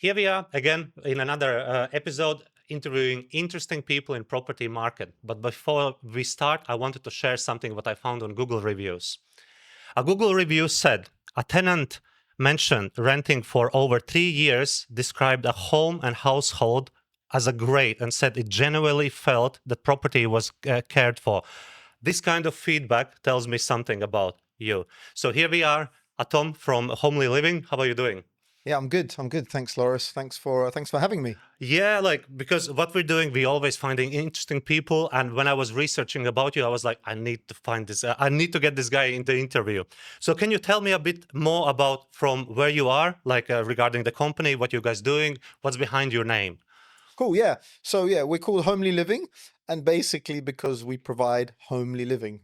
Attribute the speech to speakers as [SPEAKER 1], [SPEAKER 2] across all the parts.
[SPEAKER 1] Here we are again in another episode interviewing interesting people in property market. But before we start, I wanted to share something what I found on Google reviews. A Google review said a tenant mentioned renting for over 3 years described a home and household as a great and said it genuinely felt the property was cared for. This kind of feedback tells me something about you. So here we are, Tom from Homely Living. How are you doing?
[SPEAKER 2] Yeah, I'm good. I'm good. Thanks, Loris. Thanks for having me.
[SPEAKER 1] Yeah, like because what we're doing, we always finding interesting people. And when I was researching about you, I was like, I need to find this. I need to get this guy in the interview. So can you tell me a bit more about from where you are, like regarding the company, what you guys doing, what's behind your name?
[SPEAKER 2] Cool. Yeah. So yeah, we're called Homely Living, and basically because we provide homely living.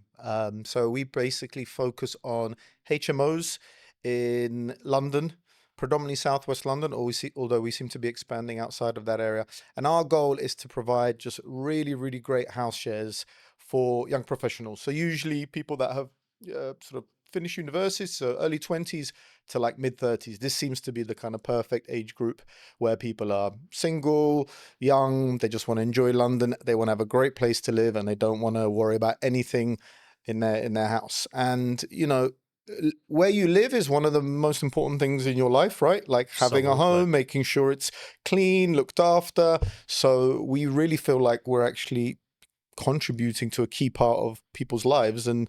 [SPEAKER 2] So we basically focus on HMOs in London, predominantly Southwest London, although we seem to be expanding outside of that area. And our goal is to provide just really, really great house shares for young professionals. So usually people that have sort of finished university, so early 20s to like mid 30s. This seems to be the kind of perfect age group where people are single, young, they just want to enjoy London, they want to have a great place to live, and they don't want to worry about anything in their house. And where you live is one of the most important things in your life, right? Like having a
[SPEAKER 1] Absolutely.
[SPEAKER 2] home, making sure it's clean, looked after. So we really feel like we're actually contributing to a key part of people's lives, and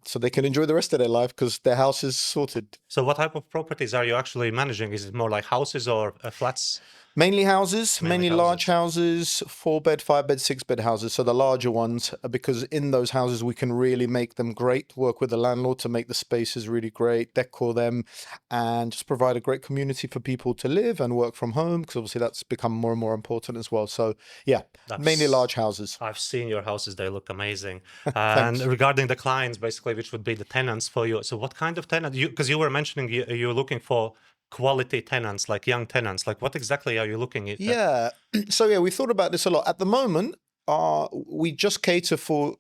[SPEAKER 2] so they can enjoy the rest of their life because their house is sorted.
[SPEAKER 1] So what type of properties are you actually managing? Is it more like houses or flats?
[SPEAKER 2] Mainly houses,
[SPEAKER 1] Mainly
[SPEAKER 2] mainly large
[SPEAKER 1] houses.
[SPEAKER 2] houses, 4 bed, 5 bed, 6 bed houses. So the larger ones, because in those houses we can really make them great, work with the landlord to make the spaces really great, decor them, and just provide a great community for people to live and work from home, because obviously that's become more and more important as well. So yeah, mainly
[SPEAKER 1] That's
[SPEAKER 2] large houses.
[SPEAKER 1] I've seen your houses, they look amazing. And
[SPEAKER 2] Thanks.
[SPEAKER 1] regarding the clients, basically, which would be the tenants for you. So what kind of tenant? Because you were mentioning you're looking for quality tenants, like young tenants. Like what exactly are you looking at?
[SPEAKER 2] Yeah. So yeah, we thought about this a lot. At the moment, we just cater for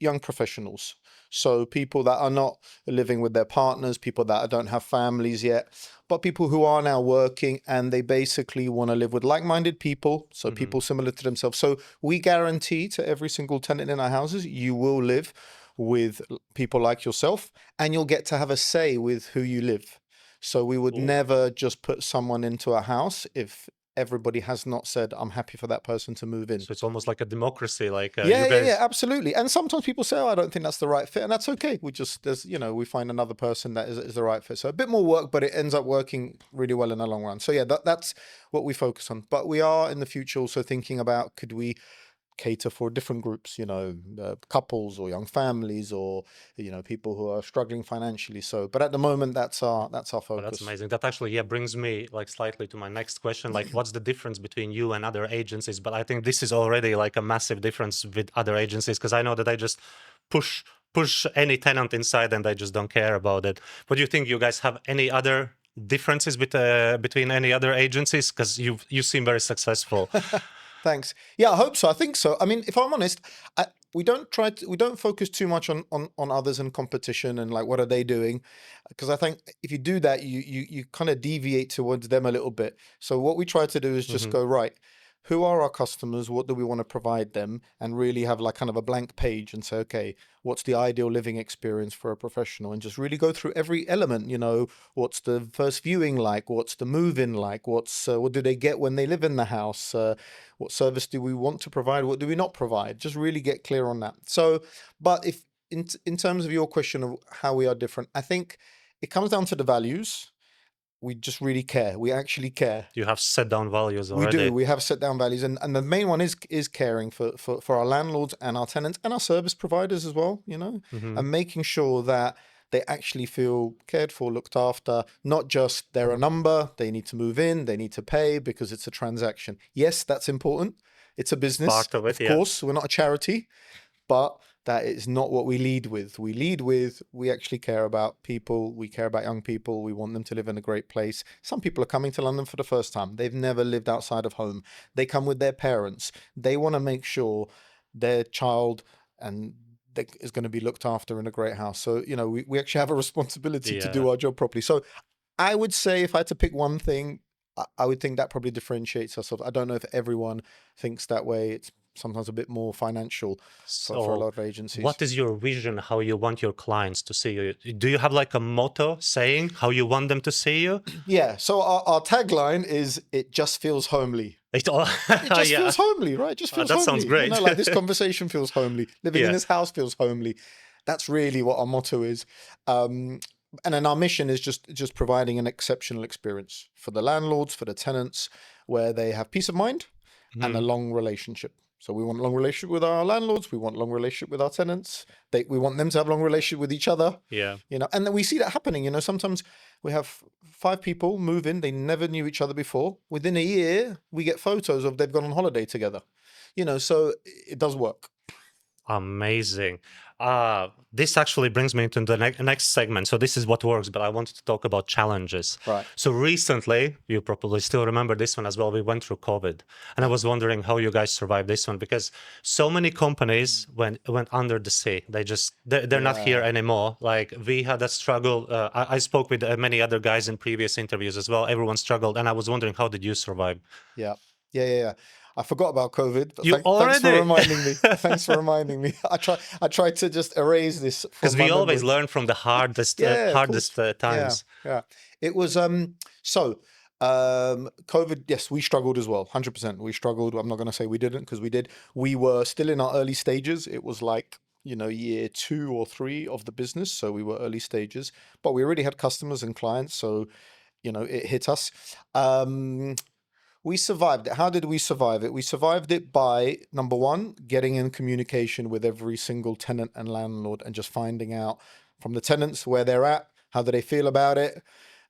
[SPEAKER 2] young professionals. So people that are not living with their partners, people that don't have families yet, but people who are now working and they basically want to live with like-minded people, so
[SPEAKER 1] Mhm.
[SPEAKER 2] people similar to themselves. So we guarantee to every single tenant in our houses, you will live with people like yourself, and you'll get to have a say with who you live. So we would
[SPEAKER 1] Cool.
[SPEAKER 2] never just put someone into a house if everybody has not said, I'm happy for that person to move in.
[SPEAKER 1] So it's almost like a democracy, like you
[SPEAKER 2] Yeah, yeah, yeah,
[SPEAKER 1] guys.
[SPEAKER 2] absolutely. And sometimes people say, oh, I don't think that's the right fit. And that's okay. We find another person that is the right fit. So a bit more work, but it ends up working really well in the long run. So yeah, that's what we focus on. But we are in the future also thinking about, could we cater for different groups, couples or young families, or people who are struggling financially. So but at the moment, that's our
[SPEAKER 1] Oh, that's
[SPEAKER 2] focus.
[SPEAKER 1] amazing. That actually, yeah, brings me like slightly to my next question. Like, what's the difference between you and other agencies? But I think this is already like a massive difference with other agencies because I know that they just push any tenant inside and they just don't care about it. But do you think you guys have any other differences between any other agencies? Because you seem very successful.
[SPEAKER 2] Thanks. Yeah, I hope so. I think so. I mean, if I'm honest, we don't focus too much on others and competition and like what are they doing, because I think if you do that, you kind of deviate towards them a little bit. So what we try to do is just
[SPEAKER 1] Hmm.
[SPEAKER 2] go right. Who are our customers? What do we want to provide them? And really have like kind of a blank page and say, okay, what's the ideal living experience for a professional? And just really go through every element. What's the first viewing like? What's the move-in like? What do they get when they live in the house? What service do we want to provide? What do we not provide? Just really get clear on that. So, but if in terms of your question of how we are different, I think it comes down to the values. We just really care. We actually care.
[SPEAKER 1] You have set down values
[SPEAKER 2] We
[SPEAKER 1] already.
[SPEAKER 2] do. We have set down values, and the main one is caring for our landlords and our tenants and our service providers as well.
[SPEAKER 1] Hmm.
[SPEAKER 2] And making sure that they actually feel cared for, looked after, not just they're a number, they need to move in, they need to pay because it's a transaction. Yes, that's important. It's a
[SPEAKER 1] It's
[SPEAKER 2] business,
[SPEAKER 1] part of it,
[SPEAKER 2] of
[SPEAKER 1] yeah.
[SPEAKER 2] course. We're not a charity, but that is not what we lead with. We actually care about people. We care about young people. We want them to live in a great place. Some people are coming to London for the first time. They've never lived outside of home. They come with their parents. They want to make sure their child and is going to be looked after in a great house. So, we actually have a responsibility to
[SPEAKER 1] Yeah.
[SPEAKER 2] do our job properly. So I would say if I had to pick one thing, I would think that probably differentiates ourselves. I don't know if everyone thinks that way. It's sometimes a bit more financial for a lot
[SPEAKER 1] So,
[SPEAKER 2] of agencies.
[SPEAKER 1] what is your vision? How you want your clients to see you? Do you have like a motto saying how you want them to see you?
[SPEAKER 2] Yeah. So our tagline is "It just feels homely."
[SPEAKER 1] It all,
[SPEAKER 2] It just
[SPEAKER 1] yeah,
[SPEAKER 2] feels homely, right? It just feels
[SPEAKER 1] that sounds
[SPEAKER 2] homely. You know,
[SPEAKER 1] great.
[SPEAKER 2] like this conversation feels homely. Living in
[SPEAKER 1] Yeah.
[SPEAKER 2] this house feels homely. That's really what our motto is. And then our mission is just providing an exceptional experience for the landlords, for the tenants, where they have peace of mind and a
[SPEAKER 1] Mhm.
[SPEAKER 2] long relationship. So we want a long relationship with our landlords. We want a long relationship with our tenants. We want them to have a long relationship with each other.
[SPEAKER 1] Yeah.
[SPEAKER 2] And then we see that happening. Sometimes we have 5 people move in. They never knew each other before. Within a year, we get photos of they've gone on holiday together. So it does work.
[SPEAKER 1] Amazing. This actually brings me into the next segment. So this is what works, but I wanted to talk about challenges.
[SPEAKER 2] Right.
[SPEAKER 1] So recently, you probably still remember this one as well. We went through COVID, and I was wondering how you guys survived this one because so many companies went under the sea. They're not here
[SPEAKER 2] Yeah.
[SPEAKER 1] anymore. Like we had a struggle. I spoke with many other guys in previous interviews as well. Everyone struggled, and I was wondering how did you survive?
[SPEAKER 2] Yeah. Yeah. I forgot about COVID, but
[SPEAKER 1] You
[SPEAKER 2] thanks for
[SPEAKER 1] already.
[SPEAKER 2] reminding me. Thanks for reminding me. I tried to just erase this
[SPEAKER 1] Because
[SPEAKER 2] from my
[SPEAKER 1] we always
[SPEAKER 2] memory.
[SPEAKER 1] learn from the hardest
[SPEAKER 2] Yeah, of course.
[SPEAKER 1] hardest
[SPEAKER 2] Yeah,
[SPEAKER 1] times.
[SPEAKER 2] yeah. It was so COVID, yes, we struggled as well. 100%. We struggled. I'm not going to say we didn't because we did. We were still in our early stages. It was like, year 2 or 3 of the business, so we were early stages, but we already had customers and clients, so it hit us. We survived it. How did we survive it? We survived it by, number one, getting in communication with every single tenant and landlord and just finding out from the tenants where they're at, how do they feel about it,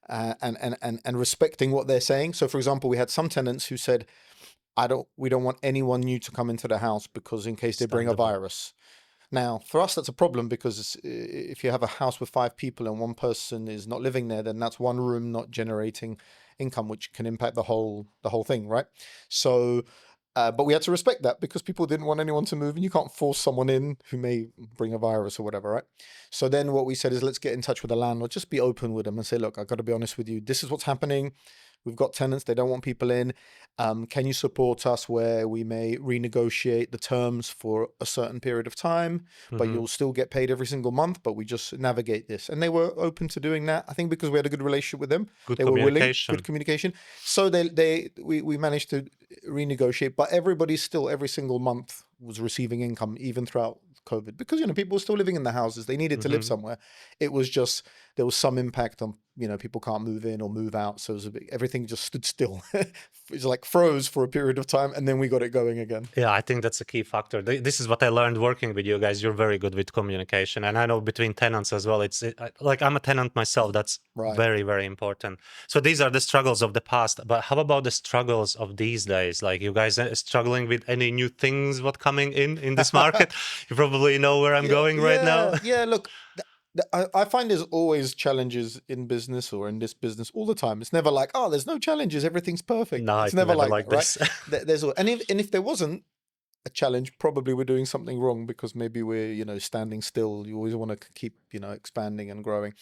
[SPEAKER 2] and respecting what they're saying. So, for example, we had some tenants who said, we don't want anyone new to come into the house because in case they bring a
[SPEAKER 1] Understandable.
[SPEAKER 2] virus. Now, for us, that's a problem because if you have a house with 5 people and one person is not living there, then that's one room not generating income, which can impact the whole thing, right? So, but we had to respect that because people didn't want anyone to move, and you can't force someone in who may bring a virus or whatever, right? So then what we said is let's get in touch with the landlord, just be open with them and say, look, I've got to be honest with you. This is what's happening. We've got tenants, they don't want people in. Can you support us where we may renegotiate the terms for a certain period of time, but
[SPEAKER 1] Hmm.
[SPEAKER 2] you'll still get paid every single month, but we just navigate this. And they were open to doing that. I think because we had a good relationship with them,
[SPEAKER 1] Good
[SPEAKER 2] they were willing, good
[SPEAKER 1] communication.
[SPEAKER 2] communication. So we managed to renegotiate, but everybody still every single month was receiving income even throughout COVID because people were still living in the houses. They needed to live
[SPEAKER 1] Hmm.
[SPEAKER 2] somewhere. It was just there was some impact on people can't move in or move out, so it was everything just stood still. It was like froze for a period of time, and then we got it going again.
[SPEAKER 1] Yeah, I think that's a key factor. This is what I learned working with you guys. You're very good with communication, and I know between tenants as well. Like I'm a tenant myself. That's
[SPEAKER 2] Right.
[SPEAKER 1] very, very important. So these are the struggles of the past. But how about the struggles of these days? Like you guys are struggling with any new things what coming in this market? You probably know where I'm
[SPEAKER 2] Yeah,
[SPEAKER 1] going right now.
[SPEAKER 2] yeah, yeah. Look, I find there's always challenges in business or in this business all the time. It's never like, oh, there's no challenges, everything's perfect.
[SPEAKER 1] No,
[SPEAKER 2] It's
[SPEAKER 1] it's
[SPEAKER 2] never
[SPEAKER 1] never
[SPEAKER 2] like that,
[SPEAKER 1] like
[SPEAKER 2] right?
[SPEAKER 1] this.
[SPEAKER 2] And if there wasn't a challenge, probably we're doing something wrong because maybe we're standing still. You always want to keep expanding and growing.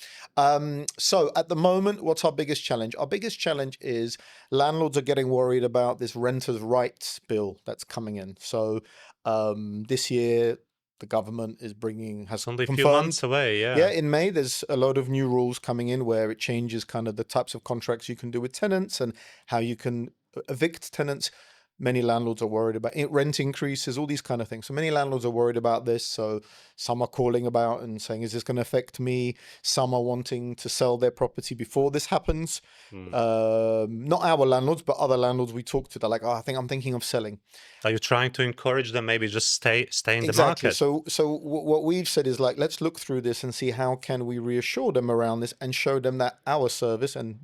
[SPEAKER 2] So at the moment, what's our biggest challenge? Our biggest challenge is landlords are getting worried about this renters' rights bill that's coming in. So this year the government has
[SPEAKER 1] It's only a few months
[SPEAKER 2] confirmed,
[SPEAKER 1] away.
[SPEAKER 2] yeah,
[SPEAKER 1] Yeah.
[SPEAKER 2] in May, there's a lot of new rules coming in where it changes kind of the types of contracts you can do with tenants and how you can evict tenants. Many landlords are worried about rent increases, all these kind of things. So many landlords are worried about this. So some are calling about and saying, is this going to affect me? Some are wanting to sell their property before this happens.
[SPEAKER 1] Hmm.
[SPEAKER 2] Not our landlords, but other landlords we talk to. They're like, oh, I'm thinking of selling.
[SPEAKER 1] Are you trying to encourage them? Maybe just stay in the
[SPEAKER 2] Exactly.
[SPEAKER 1] market.
[SPEAKER 2] So what we've said is like, let's look through this and see how can we reassure them around this and show them that our service and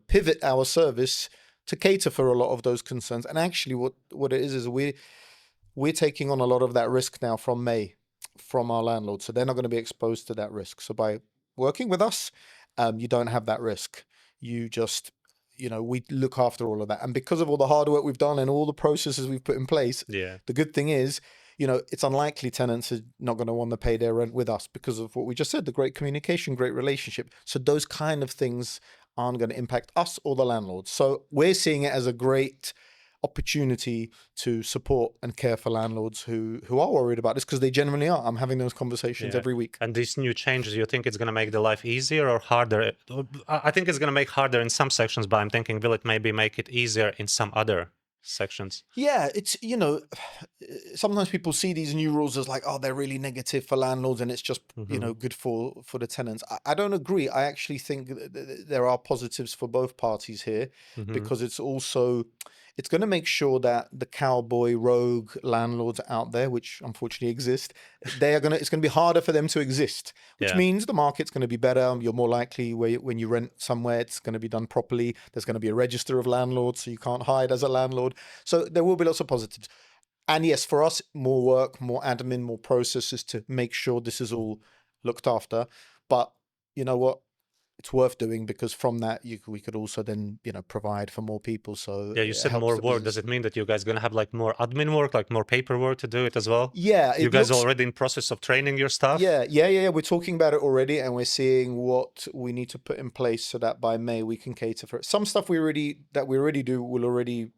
[SPEAKER 2] pivot our service to cater for a lot of those concerns. And actually, what it is we're taking on a lot of that risk now from May, from our landlords. So they're not going to be exposed to that risk. So by working with us, you don't have that risk. You just we look after all of that. And because of all the hard work we've done and all the processes we've put in place,
[SPEAKER 1] Yeah.
[SPEAKER 2] the good thing is, it's unlikely tenants are not going to want to pay their rent with us because of what we just said, the great communication, great relationship. So those kind of things aren't going to impact us or the landlords. So we're seeing it as a great opportunity to support and care for landlords who are worried about this, because they genuinely are. I'm having those conversations
[SPEAKER 1] Yeah.
[SPEAKER 2] every week.
[SPEAKER 1] And these new changes, you think it's going to make the life easier or harder? I think it's going to make harder in some sections, but I'm thinking, will it maybe make it easier in some other sections?
[SPEAKER 2] Yeah, it's, sometimes people see these new rules as like, oh, they're really negative for landlords and it's just,
[SPEAKER 1] Hmm.
[SPEAKER 2] good for the tenants. I don't agree. I actually think there are positives for both parties here,
[SPEAKER 1] Hmm.
[SPEAKER 2] because it's going to make sure that the cowboy rogue landlords out there, which unfortunately exist, it's going to be harder for them to exist, which
[SPEAKER 1] Yeah.
[SPEAKER 2] means the market's going to be better. You're more likely, when you rent somewhere, it's going to be done properly. There's going to be a register of landlords, so you can't hide as a landlord. So there will be lots of positives. And yes, for us, more work, more admin, more processes to make sure this is all looked after. But you know what? It's worth doing, because from that we could also then provide for more people. So
[SPEAKER 1] Yeah, you
[SPEAKER 2] it
[SPEAKER 1] said
[SPEAKER 2] helps
[SPEAKER 1] more
[SPEAKER 2] the
[SPEAKER 1] work. Does
[SPEAKER 2] business.
[SPEAKER 1] it mean that you guys gonna have like more admin work, like more paperwork to do it as well?
[SPEAKER 2] Yeah,
[SPEAKER 1] You
[SPEAKER 2] it
[SPEAKER 1] guys
[SPEAKER 2] looks.
[SPEAKER 1] already in process of training your staff?
[SPEAKER 2] Yeah. We're talking about it already, and we're seeing what we need to put in place so that by May we can cater for it. Some stuff we already do will already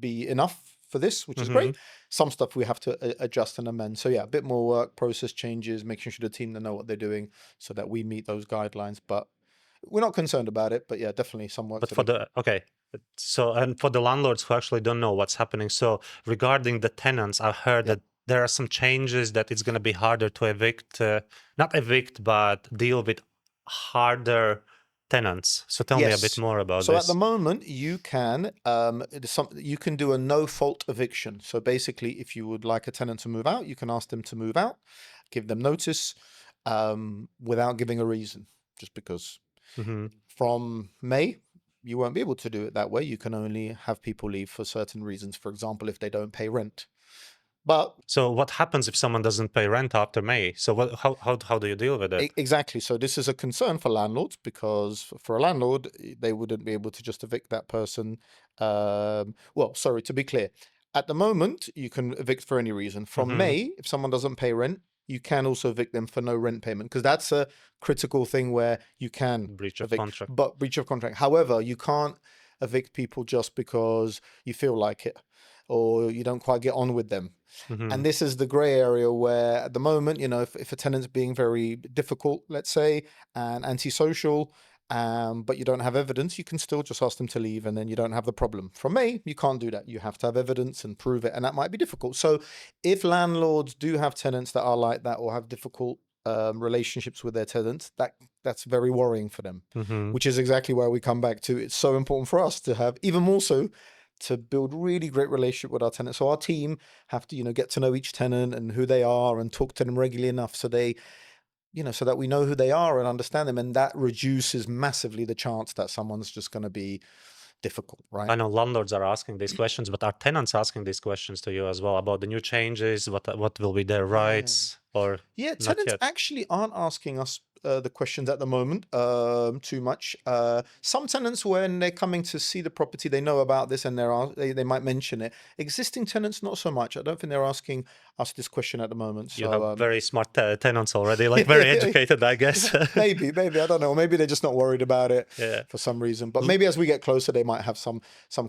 [SPEAKER 2] be enough for this, which is
[SPEAKER 1] Hmm.
[SPEAKER 2] great. Some stuff we have to adjust and amend. So yeah, a bit more work, process changes, making sure the team know what they're doing so that we meet those guidelines. But we're not concerned about it. But yeah, definitely some work
[SPEAKER 1] But
[SPEAKER 2] to
[SPEAKER 1] for
[SPEAKER 2] do.
[SPEAKER 1] the okay, so and for the landlords who actually don't know what's happening. So regarding the tenants, I heard
[SPEAKER 2] Yeah.
[SPEAKER 1] that there are some changes that it's gonna be harder to evict, not evict, but deal with harder tenants. So tell me a bit
[SPEAKER 2] Yes.
[SPEAKER 1] more about
[SPEAKER 2] So at the
[SPEAKER 1] this.
[SPEAKER 2] moment, you can do a no fault eviction. So basically, if you would like a tenant to move out, you can ask them to move out, give them notice, without giving a reason, just because.
[SPEAKER 1] Hmm.
[SPEAKER 2] From May, you won't be able to do it that way. You can only have people leave for certain reasons. For example, if they don't pay rent. But
[SPEAKER 1] So what happens if someone doesn't pay rent after May? So what, how do you deal with it?
[SPEAKER 2] exactly. So this is a concern for landlords, because for a landlord, they wouldn't be able to just evict that person. Well, sorry, to be clear, at the moment, you can evict for any reason. From
[SPEAKER 1] Hmm.
[SPEAKER 2] May, if someone doesn't pay rent, you can also evict them for no rent payment, because that's a critical thing where you can
[SPEAKER 1] Breach of
[SPEAKER 2] evict,
[SPEAKER 1] contract.
[SPEAKER 2] but breach of contract. However, you can't evict people just because you feel like it or you don't quite get on with them.
[SPEAKER 1] Hmm.
[SPEAKER 2] And this is the gray area where, at the moment, if a tenant's being very difficult, let's say, and antisocial, but you don't have evidence, you can still just ask them to leave and then you don't have the problem. From May, you can't do that. You have to have evidence and prove it, and that might be difficult. So if landlords do have tenants that are like that or have difficult relationships with their tenants, that's very worrying for them,
[SPEAKER 1] Hmm.
[SPEAKER 2] which is exactly where we come back to. It's so important for us to have, even more so, to build really great relationship with our tenants. So our team have to, get to know each tenant and who they are and talk to them regularly enough so so that we know who they are and understand them. And that reduces massively the chance that someone's just going to be difficult, right?
[SPEAKER 1] I know landlords are asking these questions, but are tenants asking these questions to you as well about the new changes? What will be their
[SPEAKER 2] Yeah.
[SPEAKER 1] rights or
[SPEAKER 2] Yeah,
[SPEAKER 1] not
[SPEAKER 2] tenants
[SPEAKER 1] yet?
[SPEAKER 2] actually aren't asking us the questions at the moment too much. Some tenants, when they're coming to see the property, they know about this and they might mention it. Existing tenants, not so much. I don't think they're asking us this question at the moment.
[SPEAKER 1] You have
[SPEAKER 2] So
[SPEAKER 1] very smart tenants already, like very educated, I guess.
[SPEAKER 2] maybe I don't know. Maybe they're just not worried about it
[SPEAKER 1] Yeah.
[SPEAKER 2] for some reason. But
[SPEAKER 1] L-
[SPEAKER 2] maybe as we get closer, they might have some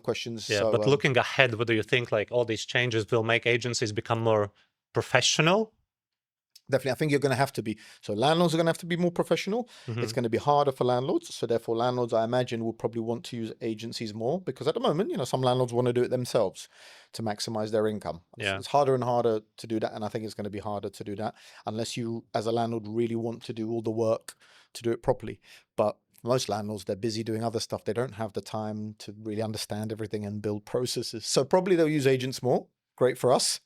[SPEAKER 2] questions.
[SPEAKER 1] Yeah,
[SPEAKER 2] So
[SPEAKER 1] but looking ahead, what do you think? Like all these changes will make agencies become more professional?
[SPEAKER 2] definitely, I think you're going to have to be. So landlords are going to have to be more professional. It's
[SPEAKER 1] Hmm.
[SPEAKER 2] going to be harder for landlords. So therefore, landlords, I imagine, will probably want to use agencies more, because at the moment, some landlords want to do it themselves to maximize their income. So
[SPEAKER 1] Yeah.
[SPEAKER 2] it's harder and harder to do that, and I think it's going to be harder to do that unless you, as a landlord, really want to do all the work to do it properly. But most landlords, they're busy doing other stuff. They don't have the time to really understand everything and build processes. So probably they'll use agents more. Great for us.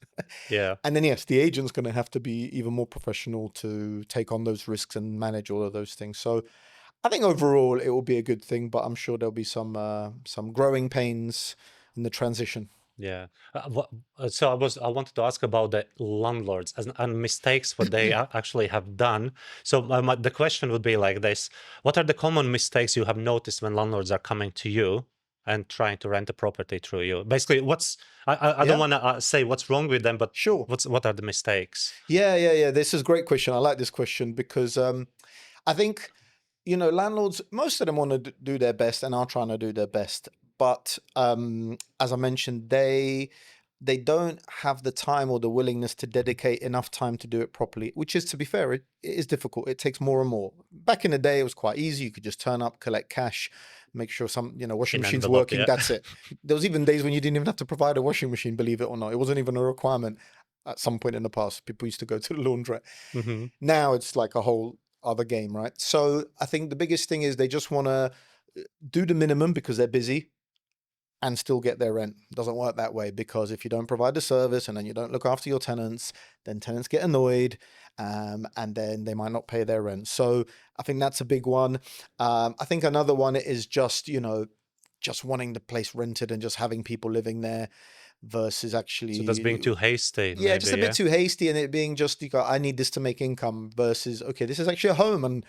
[SPEAKER 1] Yeah.
[SPEAKER 2] And then, yes, the agent's going to have to be even more professional to take on those risks and manage all of those things. So I think overall it will be a good thing, but I'm sure there'll be some growing pains in the transition.
[SPEAKER 1] Yeah. So I wanted to ask about the landlords and mistakes what they actually have done. So the question would be like this: what are the common mistakes you have noticed when landlords are coming to you and trying to rent a property through you? Basically, I don't
[SPEAKER 2] Yeah,
[SPEAKER 1] want to say what's wrong with them, but
[SPEAKER 2] sure.
[SPEAKER 1] what are the mistakes?
[SPEAKER 2] Yeah. This is a great question. I like this question because I think landlords, most of them want to do their best and are trying to do their best. But as I mentioned, they don't have the time or the willingness to dedicate enough time to do it properly, which is, to be fair, it is difficult. It takes more and more. Back in the day, it was quite easy. You could just turn up, collect cash, make sure some, washing
[SPEAKER 1] In
[SPEAKER 2] machine's
[SPEAKER 1] envelope,
[SPEAKER 2] working.
[SPEAKER 1] yeah.
[SPEAKER 2] That's it. There was even days when you didn't even have to provide a washing machine, believe it or not. It wasn't even a requirement at some point in the past. People used to go to the laundrette.
[SPEAKER 1] Hmm.
[SPEAKER 2] Now it's like a whole other game, right? So I think the biggest thing is they just want to do the minimum because they're busy and still get their rent. It doesn't work that way, because if you don't provide the service and then you don't look after your tenants, then tenants get annoyed, and then they might not pay their rent. So I think that's a big one. I think another one is just, just wanting the place rented and just having people living there versus
[SPEAKER 1] So that's being
[SPEAKER 2] actually,
[SPEAKER 1] too hasty,
[SPEAKER 2] yeah, just
[SPEAKER 1] maybe,
[SPEAKER 2] a bit
[SPEAKER 1] yeah.
[SPEAKER 2] too hasty, and it being just, I need this to make income versus, okay, this is actually a home and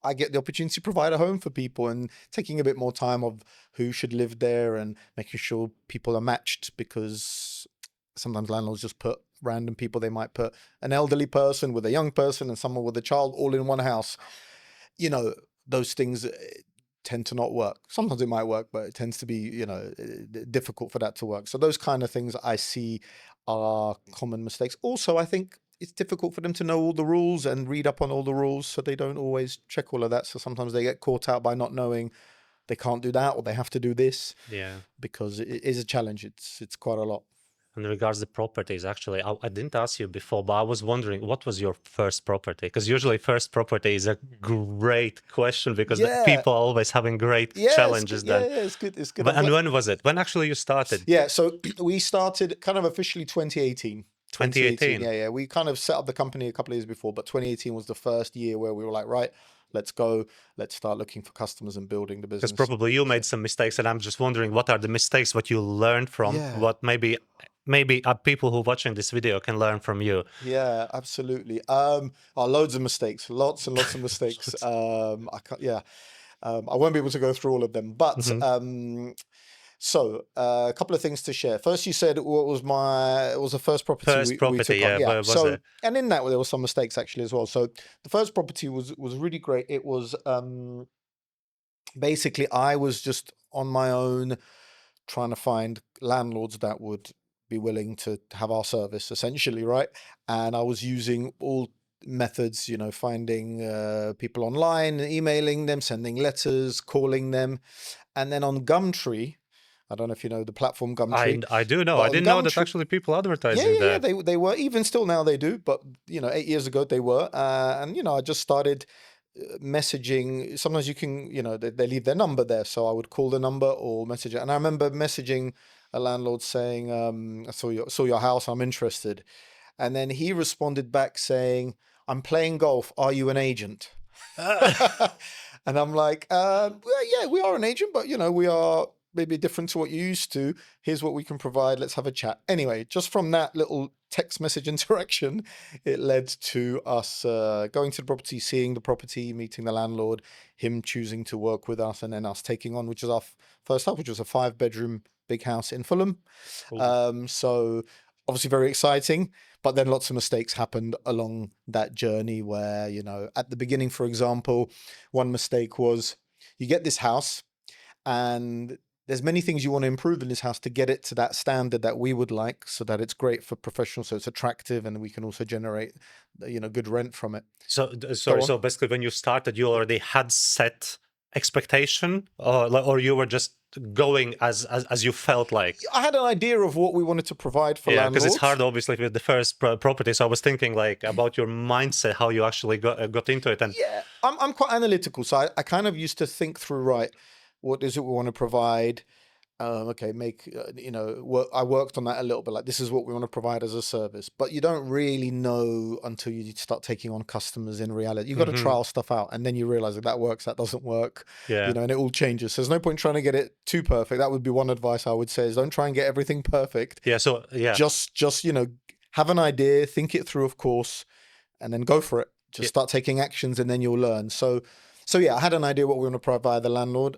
[SPEAKER 2] I get the opportunity to provide a home for people, and taking a bit more time of who should live there and making sure people are matched, because sometimes landlords just put random people. They might put an elderly person with a young person and someone with a child all in one house. Those things tend to not work. Sometimes it might work, but it tends to be, difficult for that to work. So those kind of things I see are common mistakes. Also, I think it's difficult for them to know all the rules and read up on all the rules, so they don't always check all of that. So sometimes they get caught out by not knowing they can't do that or they have to do this,
[SPEAKER 1] Yeah.
[SPEAKER 2] because it is a challenge. It's quite a lot.
[SPEAKER 1] In regards to properties, actually, I didn't ask you before, but I was wondering, what was your first property? Because usually first property is a great question, because
[SPEAKER 2] Yeah,
[SPEAKER 1] people are always having great
[SPEAKER 2] yeah, it's good.
[SPEAKER 1] challenges
[SPEAKER 2] Yeah,
[SPEAKER 1] then.
[SPEAKER 2] yeah, it's good. It's good.
[SPEAKER 1] And when was it? When actually you started?
[SPEAKER 2] Yeah, so we started kind of officially 2018. 2018,
[SPEAKER 1] 2018.
[SPEAKER 2] yeah, yeah. We kind of set up the company a couple of years before, but 2018 was the first year where we were like, right, let's go, let's start looking for customers and building the
[SPEAKER 1] Because
[SPEAKER 2] business.
[SPEAKER 1] probably you
[SPEAKER 2] So,
[SPEAKER 1] made some mistakes, and I'm just wondering, what are the mistakes what you learned from?
[SPEAKER 2] yeah,
[SPEAKER 1] What maybe people who are watching this video can learn from you.
[SPEAKER 2] yeah, absolutely. Loads of mistakes, lots and lots of mistakes. I can't, yeah, I won't be able to go through all of them, but
[SPEAKER 1] Hmm.
[SPEAKER 2] so a couple of things to share. First, you said it was the first property
[SPEAKER 1] First
[SPEAKER 2] we
[SPEAKER 1] property,
[SPEAKER 2] took on.
[SPEAKER 1] yeah,
[SPEAKER 2] Yeah.
[SPEAKER 1] where was
[SPEAKER 2] So,
[SPEAKER 1] it?
[SPEAKER 2] and in that there were some mistakes actually as well. So the first property was really great. It was basically, I was just on my own trying to find landlords that would be willing to have our service, essentially, right? And I was using all methods, finding people online, emailing them, sending letters, calling them. And then on Gumtree, I don't know if you know the platform Gumtree,
[SPEAKER 1] I do know. I
[SPEAKER 2] but on
[SPEAKER 1] didn't know that
[SPEAKER 2] Gumtree,
[SPEAKER 1] actually people
[SPEAKER 2] yeah,
[SPEAKER 1] advertising
[SPEAKER 2] yeah, yeah,
[SPEAKER 1] there.
[SPEAKER 2] they were, even still now they do, but 8 years ago they were, and I just started messaging. Sometimes you can, they leave their number there, so I would call the number or message it. And I remember messaging a landlord saying, I saw your house, I'm interested. And then he responded back saying, I'm playing golf, are you an agent? And I'm like, well, yeah, we are an agent, but we are maybe different to what you used to. Here's what we can provide. Let's have a chat. Anyway, just from that little text message interaction, it led to us going to the property, seeing the property, meeting the landlord, him choosing to work with us, and then us taking on, which is our first up, which was a 5-bedroom big house in Fulham.
[SPEAKER 1] Ooh.
[SPEAKER 2] So obviously very exciting, but then lots of mistakes happened along that journey where, at the beginning, for example, one mistake was you get this house and there's many things you want to improve in this house to get it to that standard that we would like, so that it's great for professionals, so it's attractive, and we can also generate, good rent from it.
[SPEAKER 1] So
[SPEAKER 2] Go
[SPEAKER 1] sorry.
[SPEAKER 2] on.
[SPEAKER 1] So basically, when you started, you already had set expectation, or you were just going as you felt like.
[SPEAKER 2] I had an idea of what we wanted to provide for
[SPEAKER 1] Yeah, because it's
[SPEAKER 2] landlords.
[SPEAKER 1] hard, obviously, with the first property. So I was thinking like about your mindset, how you actually got into it, and
[SPEAKER 2] Yeah, I'm quite analytical, so I kind of used to think through, right, what is it we want to provide? Okay, make work. I worked on that a little bit. Like, this is what we want to provide as a service, but you don't really know until you start taking on customers. In reality, you've got to
[SPEAKER 1] hmm
[SPEAKER 2] trial stuff out, and then you realize that works, that doesn't work,
[SPEAKER 1] yeah,
[SPEAKER 2] and it all changes. So there's no point trying to get it too perfect. That would be one advice I would say: is don't try and get everything perfect.
[SPEAKER 1] yeah. So yeah,
[SPEAKER 2] Just have an idea, think it through, of course, and then go for it. Just
[SPEAKER 1] yeah.
[SPEAKER 2] start taking actions, and then you'll learn. So yeah, I had an idea what we want to provide the landlord,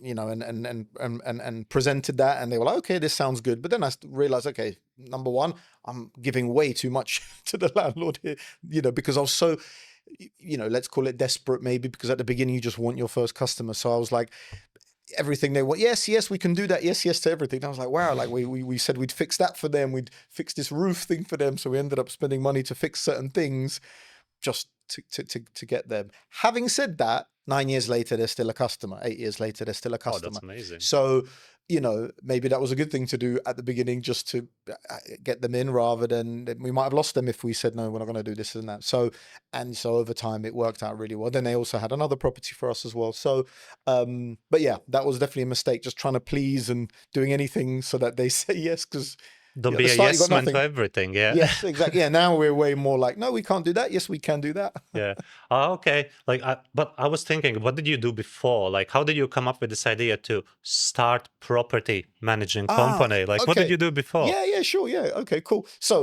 [SPEAKER 2] and presented that, and they were like, okay, this sounds good. But then I realized, okay, number one, I'm giving way too much to the landlord here, because I was so let's call it desperate maybe, because at the beginning you just want your first customer. So I was like, everything they want, yes, yes, we can do that, yes to everything. And I was like, wow, like we said we'd fix that for them, we'd fix this roof thing for them. So we ended up spending money to fix certain things just to get them. Having said that, 9 years later, they're still a customer. 8 years later, they're still a
[SPEAKER 1] Oh,
[SPEAKER 2] customer.
[SPEAKER 1] that's amazing.
[SPEAKER 2] So, maybe that was a good thing to do at the beginning, just to get them in, rather than we might have lost them if we said, no, we're not going to do this and that. So over time, it worked out really well. Then they also had another property for us as well. So, but yeah, that was definitely a mistake, just trying to please and doing anything so that they say yes, because
[SPEAKER 1] Don't
[SPEAKER 2] at
[SPEAKER 1] be
[SPEAKER 2] the
[SPEAKER 1] a
[SPEAKER 2] start you
[SPEAKER 1] yes
[SPEAKER 2] got
[SPEAKER 1] man to
[SPEAKER 2] nothing.
[SPEAKER 1] everything. Yeah.
[SPEAKER 2] Yes, exactly. Yeah, now we're way more like, no, we can't do that. Yes, we can do that.
[SPEAKER 1] Yeah. Okay. Like, but I was thinking, what did you do before? Like, how did you come up with this idea to start property managing
[SPEAKER 2] Ah,
[SPEAKER 1] company? Like, what did
[SPEAKER 2] okay.
[SPEAKER 1] you do before?
[SPEAKER 2] Yeah, sure. Yeah. Okay, cool. So,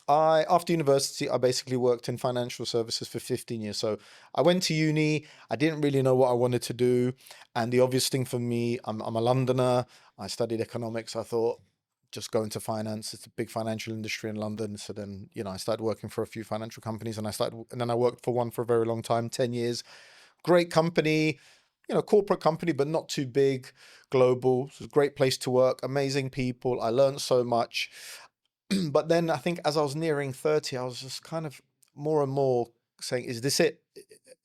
[SPEAKER 2] I after university, I basically worked in financial services for 15 years. So I went to uni. I didn't really know what I wanted to do, and the obvious thing for me, I'm a Londoner. I studied economics. I thought just go into finance. It's a big financial industry in London. So then, I started working for a few financial companies, and then I worked for one for a very long time, 10 years. Great company, corporate company, but not too big, global. So it's a great place to work, amazing people. I learned so much. But then I think as I was nearing 30, I was just kind of more and more saying, is this it?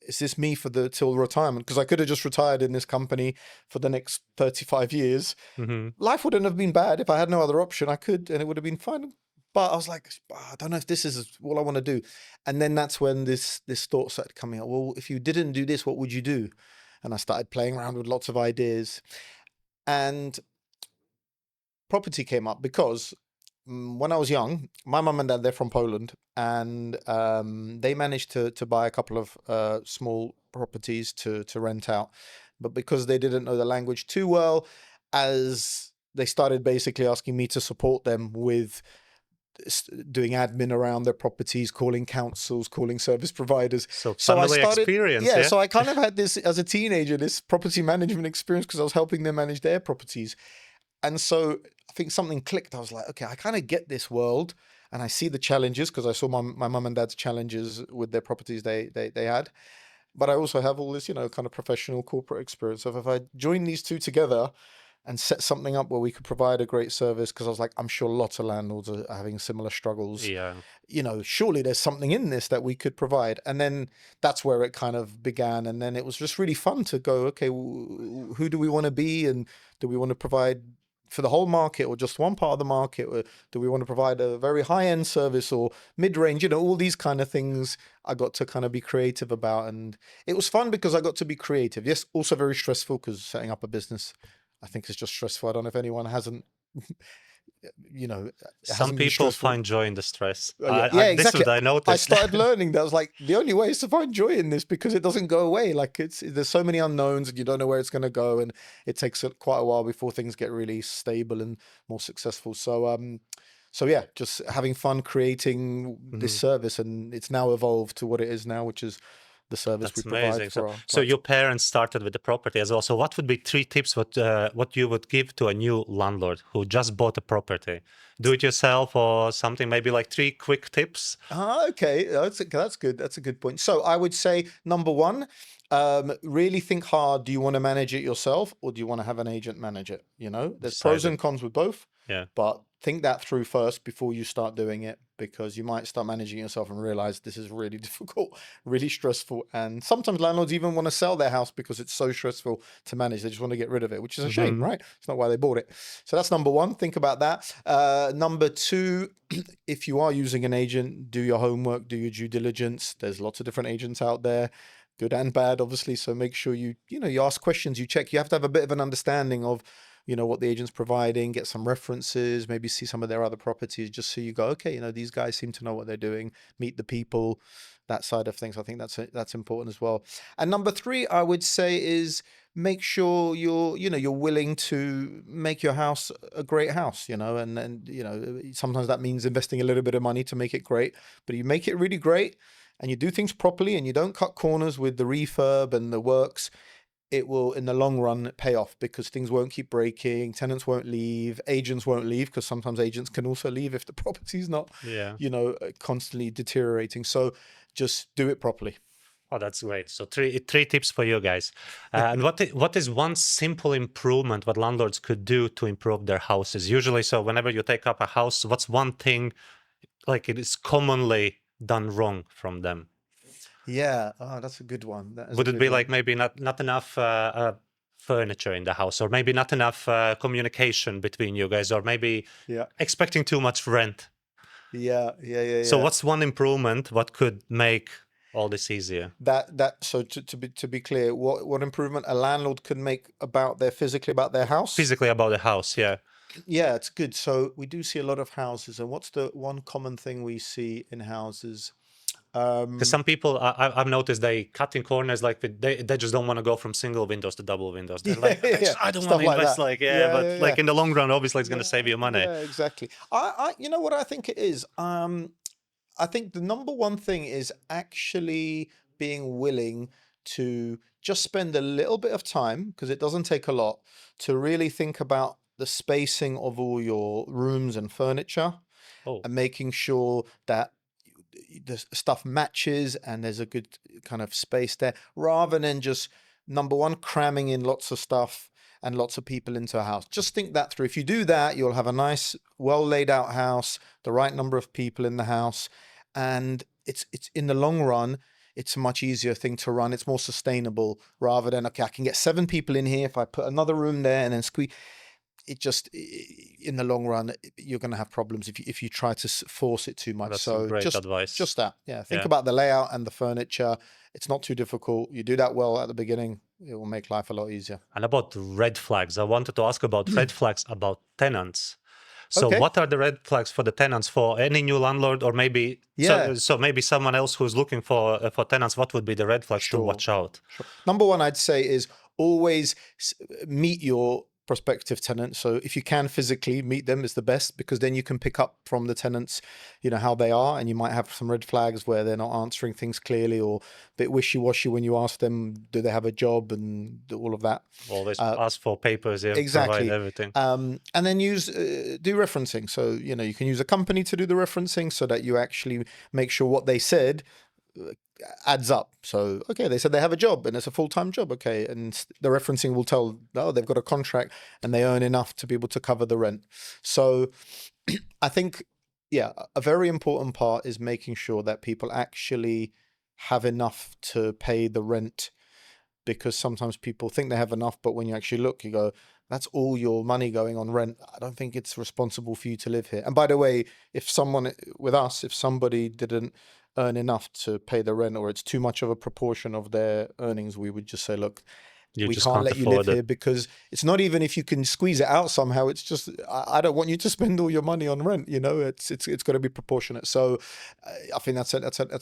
[SPEAKER 2] Is this me till retirement? Because I could have just retired in this company for the next 35 years.
[SPEAKER 1] Hmm.
[SPEAKER 2] Life wouldn't have been bad. If I had no other option, I could, and it would have been fine. But I was like, I don't know if this is all I want to do. And then that's when this thought started coming up. Well, if you didn't do this, what would you do? And I started playing around with lots of ideas. And property came up because when I was young, my mum and dad, they're from Poland, and they managed to buy a couple of small properties to rent out. But because they didn't know the language too well, as they started basically asking me to support them with doing admin around their properties, calling councils, calling service providers.
[SPEAKER 1] So
[SPEAKER 2] So I
[SPEAKER 1] family
[SPEAKER 2] started,
[SPEAKER 1] experience,
[SPEAKER 2] yeah,
[SPEAKER 1] yeah?
[SPEAKER 2] so I kind of had this as a teenager, this property management experience, because I was helping them manage their properties. And so I think something clicked. I was like, okay, I kind of get this world, and I see the challenges, because I saw my mum and dad's challenges with their properties they had. But I also have all this, kind of professional corporate experience. So if I join these two together and set something up where we could provide a great service, because I was like, I'm sure lots of landlords are having similar struggles.
[SPEAKER 1] Yeah.
[SPEAKER 2] Surely there's something in this that we could provide. And then that's where it kind of began. And then it was just really fun to go, okay, who do we want to be? And do we want to provide for the whole market, or just one part of the market? Or do we want to provide a very high-end service, or mid-range? All these kind of things I got to kind of be creative about. And it was fun because I got to be creative. Yes, also very stressful, because setting up a business, I think, is just stressful. I don't know if anyone hasn't, it
[SPEAKER 1] Some
[SPEAKER 2] hasn't been
[SPEAKER 1] people
[SPEAKER 2] stressful.
[SPEAKER 1] find joy in the stress.
[SPEAKER 2] Yeah,
[SPEAKER 1] This is
[SPEAKER 2] exactly.
[SPEAKER 1] what I
[SPEAKER 2] I
[SPEAKER 1] noticed.
[SPEAKER 2] started learning that. I was like, the only way is to find joy in this, because it doesn't go away. Like, there's so many unknowns, and you don't know where it's going to go, and it takes quite a while before things get really stable and more successful. So yeah, just having fun creating this
[SPEAKER 1] Mhm.
[SPEAKER 2] service, and it's now evolved to what it is now, which is the service we
[SPEAKER 1] That's
[SPEAKER 2] provide
[SPEAKER 1] amazing.
[SPEAKER 2] for
[SPEAKER 1] So,
[SPEAKER 2] our
[SPEAKER 1] so
[SPEAKER 2] clients.
[SPEAKER 1] your parents started with the property as well. So, what would be three tips what you would give to a new landlord who just bought a property? Do it yourself or something? Maybe like three quick tips.
[SPEAKER 2] Okay, that's good. That's a good point. So I would say, number one, really think hard. Do you want to manage it yourself, or do you want to have an agent manage it? There's pros
[SPEAKER 1] Decided.
[SPEAKER 2] and cons with both,
[SPEAKER 1] Yeah.
[SPEAKER 2] but think that through first before you start doing it, because you might start managing yourself and realize this is really difficult, really stressful. And sometimes landlords even want to sell their house because it's so stressful to manage. They just want to get rid of it, which is a shame,
[SPEAKER 1] Hmm.
[SPEAKER 2] right? It's not why they bought it. So that's number one. Think about that. Number two, if you are using an agent, do your homework, do your due diligence. There's lots of different agents out there, good and bad, obviously. So make sure you ask questions, you check. You have to have a bit of an understanding of, what the agent's providing, get some references, maybe see some of their other properties, just so you go, okay, these guys seem to know what they're doing, meet the people, that side of things. I think that's important as well. And number three, I would say, is make sure you're willing to make your house a great house, and sometimes that means investing a little bit of money to make it great, but you make it really great and you do things properly and you don't cut corners with the refurb and the works. it will in the long run pay off because things won't keep breaking, tenants won't leave, agents won't leave because sometimes agents can also leave if the property's not,
[SPEAKER 1] Yeah.
[SPEAKER 2] constantly deteriorating. So just do it properly.
[SPEAKER 1] Oh, that's great. So three tips for you guys. And what is one simple improvement what landlords could do to improve their houses? Usually, so whenever you take up a house, what's one thing like it is commonly done wrong from them?
[SPEAKER 2] Yeah, that's a good one. That is a
[SPEAKER 1] Would it
[SPEAKER 2] good
[SPEAKER 1] be like
[SPEAKER 2] one.
[SPEAKER 1] maybe not enough furniture in the house, or maybe not enough communication between you guys, or maybe
[SPEAKER 2] Yeah,
[SPEAKER 1] expecting too much rent? So
[SPEAKER 2] yeah.
[SPEAKER 1] what's one improvement what could make all this easier?
[SPEAKER 2] That so to be clear, what improvement a landlord can make about their physically about their house?
[SPEAKER 1] Physically about the house, yeah.
[SPEAKER 2] Yeah, it's good. So we do see a lot of houses, and what's the one common thing we see in houses?
[SPEAKER 1] Because
[SPEAKER 2] Um,
[SPEAKER 1] some people, I've noticed they cut in corners, like they just don't want to go from single windows to double windows. They're
[SPEAKER 2] yeah,
[SPEAKER 1] like,
[SPEAKER 2] yeah,
[SPEAKER 1] I don't want
[SPEAKER 2] stuff
[SPEAKER 1] to
[SPEAKER 2] like
[SPEAKER 1] invest,
[SPEAKER 2] that.
[SPEAKER 1] like, yeah,
[SPEAKER 2] Yeah,
[SPEAKER 1] but
[SPEAKER 2] yeah, yeah.
[SPEAKER 1] like in the long run, obviously it's going to
[SPEAKER 2] Yeah,
[SPEAKER 1] save you money.
[SPEAKER 2] yeah, exactly. You know what I think it is? I think the number one thing is actually being willing to just spend a little bit of time, because it doesn't take a lot, to really think about the spacing of all your rooms and furniture
[SPEAKER 1] Oh,
[SPEAKER 2] and making sure that the stuff matches and there's a good kind of space there, rather than just number one, cramming in lots of stuff and lots of people into a house. Just think that through. If you do that, you'll have a nice, well laid out house, the right number of people in the house, and it's in the long run, it's a much easier thing to run. It's more sustainable rather than, okay, I can get 7 people in here if I put another room there and then squeeze. It just in the long run you're going to have problems if you try to force it too much.
[SPEAKER 1] that's a
[SPEAKER 2] So
[SPEAKER 1] great
[SPEAKER 2] just
[SPEAKER 1] advice.
[SPEAKER 2] that, yeah, think
[SPEAKER 1] Yeah.
[SPEAKER 2] about the layout and the furniture. It's not too difficult. You do that well at the beginning, it will make life a lot easier.
[SPEAKER 1] And about red flags, I wanted to ask about red flags about tenants. So
[SPEAKER 2] Okay,
[SPEAKER 1] what are the red flags for the tenants for any new landlord, or maybe
[SPEAKER 2] yeah,
[SPEAKER 1] so maybe someone else who's looking for tenants? What would be the red flags to
[SPEAKER 2] sure,
[SPEAKER 1] watch out?
[SPEAKER 2] sure. Number one, I'd say, is always meet your prospective tenant. So if you can physically meet them, is the best, because then you can pick up from the tenants, how they are, and you might have some red flags where they're not answering things clearly or a bit wishy-washy when you ask them, do they have a job and all of that.
[SPEAKER 1] Always
[SPEAKER 2] Uh,
[SPEAKER 1] ask for papers, yeah, provide
[SPEAKER 2] Exactly.
[SPEAKER 1] everything.
[SPEAKER 2] And then do referencing. So, you can use a company to do the referencing so that you actually make sure what they said adds up. So, okay, they said they have a job and it's a full-time job. Okay. And the referencing will tell, oh, they've got a contract and they earn enough to be able to cover the rent. So I think, yeah, a very important part is making sure that people actually have enough to pay the rent, because sometimes people think they have enough, but when you actually look, you go, that's all your money going on rent. I don't think it's responsible for you to live here. And by the way, if somebody didn't earn enough to pay the rent, or it's too much of a proportion of their earnings, we would just say, look,
[SPEAKER 1] You
[SPEAKER 2] we
[SPEAKER 1] just
[SPEAKER 2] can't
[SPEAKER 1] can't
[SPEAKER 2] let you live
[SPEAKER 1] afford it.
[SPEAKER 2] here, because it's not even if you can squeeze it out somehow. It's just, I don't want you to spend all your money on rent. It's got to be proportionate. So I think that's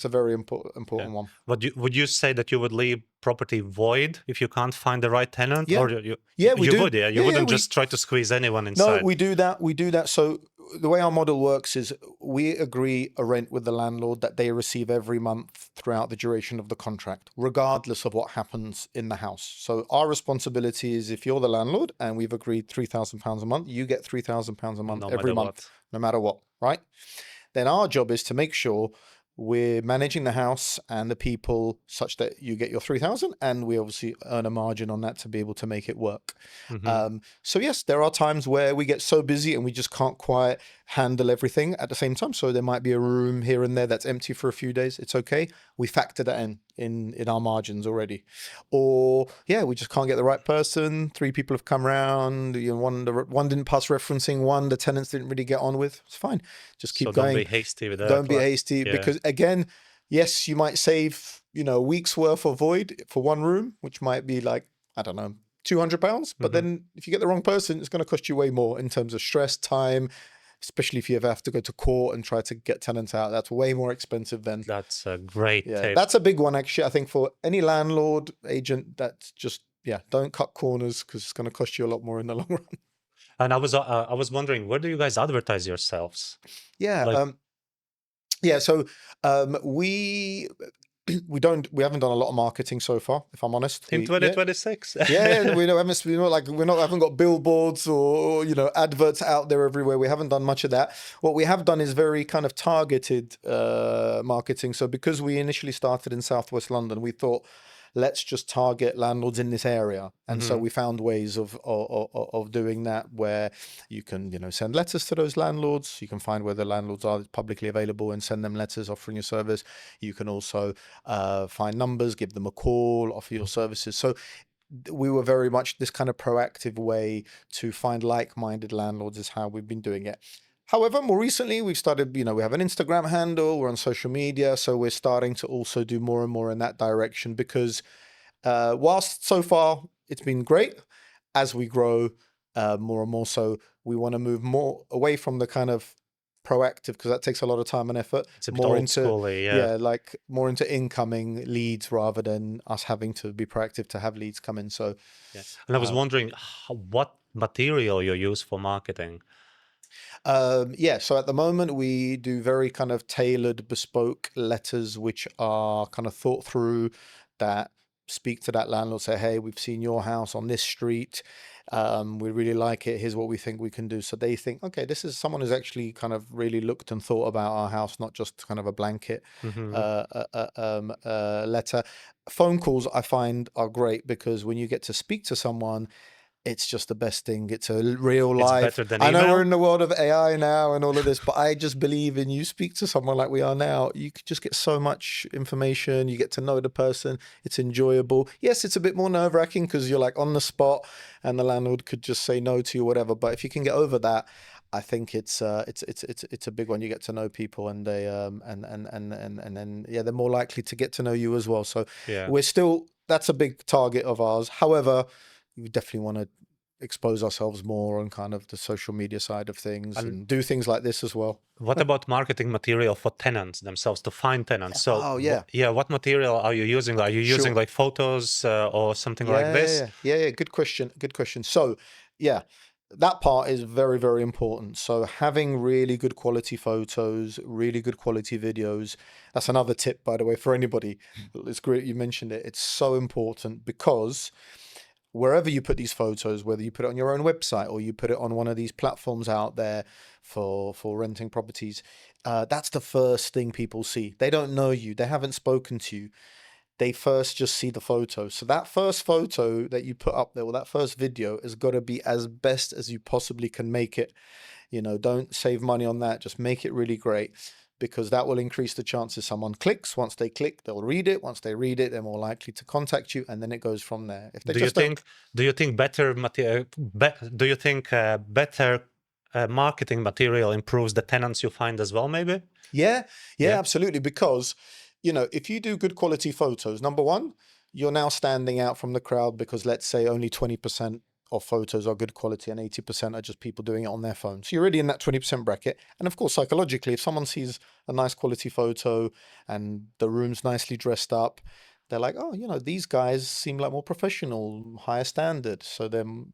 [SPEAKER 2] a very
[SPEAKER 1] Yeah.
[SPEAKER 2] important one.
[SPEAKER 1] Would you say that you would leave property void if you can't find the right tenant,
[SPEAKER 2] Yeah.
[SPEAKER 1] or you
[SPEAKER 2] Yeah, we
[SPEAKER 1] you
[SPEAKER 2] do.
[SPEAKER 1] would, yeah, you
[SPEAKER 2] Yeah,
[SPEAKER 1] wouldn't
[SPEAKER 2] we
[SPEAKER 1] just try to squeeze anyone
[SPEAKER 2] No,
[SPEAKER 1] inside?
[SPEAKER 2] we do that. We do that. So the way our model works is we agree a rent with the landlord that they receive every month throughout the duration of the contract, regardless of what happens in the house. So our responsibility is, if you're the landlord and we've agreed £3,000 a month, you get £3,000 a month
[SPEAKER 1] No
[SPEAKER 2] every
[SPEAKER 1] matter
[SPEAKER 2] month,
[SPEAKER 1] what.
[SPEAKER 2] no matter what, right? Then our job is to make sure we're managing the house and the people such that you get your 3,000, and we obviously earn a margin on that to be able to make it work.
[SPEAKER 1] Hmm.
[SPEAKER 2] So yes, there are times where we get so busy and we just can't quite handle everything at the same time. So there might be a room here and there that's empty for a few days. It's okay. We factor that in our margins already. Or yeah, we just can't get the right person. 3 people have come around. One didn't pass referencing. One the tenants didn't really get on with. It's fine. Just
[SPEAKER 1] So
[SPEAKER 2] keep
[SPEAKER 1] don't be
[SPEAKER 2] going.
[SPEAKER 1] hasty with that.
[SPEAKER 2] Don't be hasty,
[SPEAKER 1] Yeah.
[SPEAKER 2] because again, yes, you might save, a week's worth of void for one room, which might be like, I don't know, £200. But
[SPEAKER 1] Hmm.
[SPEAKER 2] then if you get the wrong person, it's going to cost you way more in terms of stress, time, especially if you ever have to go to court and try to get tenants out. That's way more expensive than,
[SPEAKER 1] That's a great
[SPEAKER 2] yeah,
[SPEAKER 1] tip.
[SPEAKER 2] that's a big one, actually. I think for any landlord agent, that's just, yeah, don't cut corners, because it's going to cost you a lot more in the long run.
[SPEAKER 1] And I was wondering, where do you guys advertise yourselves?
[SPEAKER 2] Yeah.
[SPEAKER 1] Like,
[SPEAKER 2] Yeah. So we we haven't done a lot of marketing so far, if I'm honest.
[SPEAKER 1] In
[SPEAKER 2] We, yeah,
[SPEAKER 1] 2026.
[SPEAKER 2] yeah, haven't got billboards or adverts out there everywhere. We haven't done much of that. What we have done is very kind of targeted marketing. So because we initially started in Southwest London, we thought, let's just target landlords in this area. And so we found ways of doing that, where you can send letters to those landlords. You can find where the landlords are publicly available and send them letters offering your service. You can also find numbers, give them a call, offer your services. So we were very much this kind of proactive way to find like-minded landlords is how we've been doing it. However, more recently, we've started, we have an Instagram handle, we're on social media, so we're starting to also do more and more in that direction, because whilst so far it's been great, as we grow more and more, so we want to move more away from the kind of proactive, because that takes a lot of time and effort.
[SPEAKER 1] It's a bit
[SPEAKER 2] more
[SPEAKER 1] old
[SPEAKER 2] into
[SPEAKER 1] schooly, yeah.
[SPEAKER 2] like more into incoming leads rather than us having to be proactive to have leads come in. So
[SPEAKER 1] Yeah. And I was wondering what material you use for marketing.
[SPEAKER 2] so at the moment we do very kind of tailored, bespoke letters, which are kind of thought through, that speak to that landlord, say, hey, we've seen your house on this street. We really like it. Here's what we think we can do. So they think, okay, this is someone who's actually kind of really looked and thought about our house, not just kind of a blanket letter. Phone calls I find are great, because when you get to speak to someone, it's just the best thing. It's a real
[SPEAKER 1] It's
[SPEAKER 2] life.
[SPEAKER 1] better than
[SPEAKER 2] I know we're
[SPEAKER 1] email.
[SPEAKER 2] in the world of AI now and all of this, but I just believe in, you speak to someone like we are now, you could just get so much information. You get to know the person. It's enjoyable. Yes, it's a bit more nerve-wracking because you're like on the spot and the landlord could just say no to you or whatever. But if you can get over that, I think it's a big one. You get to know people, and they and then they're more likely to get to know you as well. So
[SPEAKER 1] Yeah.
[SPEAKER 2] that's a big target of ours. However, we definitely want to expose ourselves more on kind of the social media side of things and do things like this as well.
[SPEAKER 1] What about marketing material for tenants themselves, to find tenants? So,
[SPEAKER 2] Oh, yeah.
[SPEAKER 1] what material are you using? Are you using
[SPEAKER 2] Sure.
[SPEAKER 1] like photos or something like this?
[SPEAKER 2] Yeah. Good question. So, yeah, that part is very, very important. So having really good quality photos, really good quality videos. That's another tip, by the way, for anybody. It's great you mentioned it. It's so important, because wherever you put these photos, whether you put it on your own website or you put it on one of these platforms out there for renting properties, that's the first thing people see. They don't know you. They haven't spoken to you. They first just see the photo. So that first photo that you put up there, or that first video, has got to be as best as you possibly can make it. Don't save money on that. Just make it really great, because that will increase the chances someone clicks. Once they click, they'll read it. Once they read it, they're more likely to contact you, and then it goes from there. If they
[SPEAKER 1] Do you
[SPEAKER 2] just don't,
[SPEAKER 1] think? Do you think better material? Do you think better marketing material improves the tenants you find as well? Maybe.
[SPEAKER 2] yeah,
[SPEAKER 1] Yeah.
[SPEAKER 2] absolutely. Because if you do good quality photos, number one, you're now standing out from the crowd, because let's say only 20% of photos are good quality and 80% are just people doing it on their phone. So you're already in that 20% bracket. And of course, psychologically, if someone sees a nice quality photo and the room's nicely dressed up, they're like, oh, these guys seem like more professional, higher standard. So then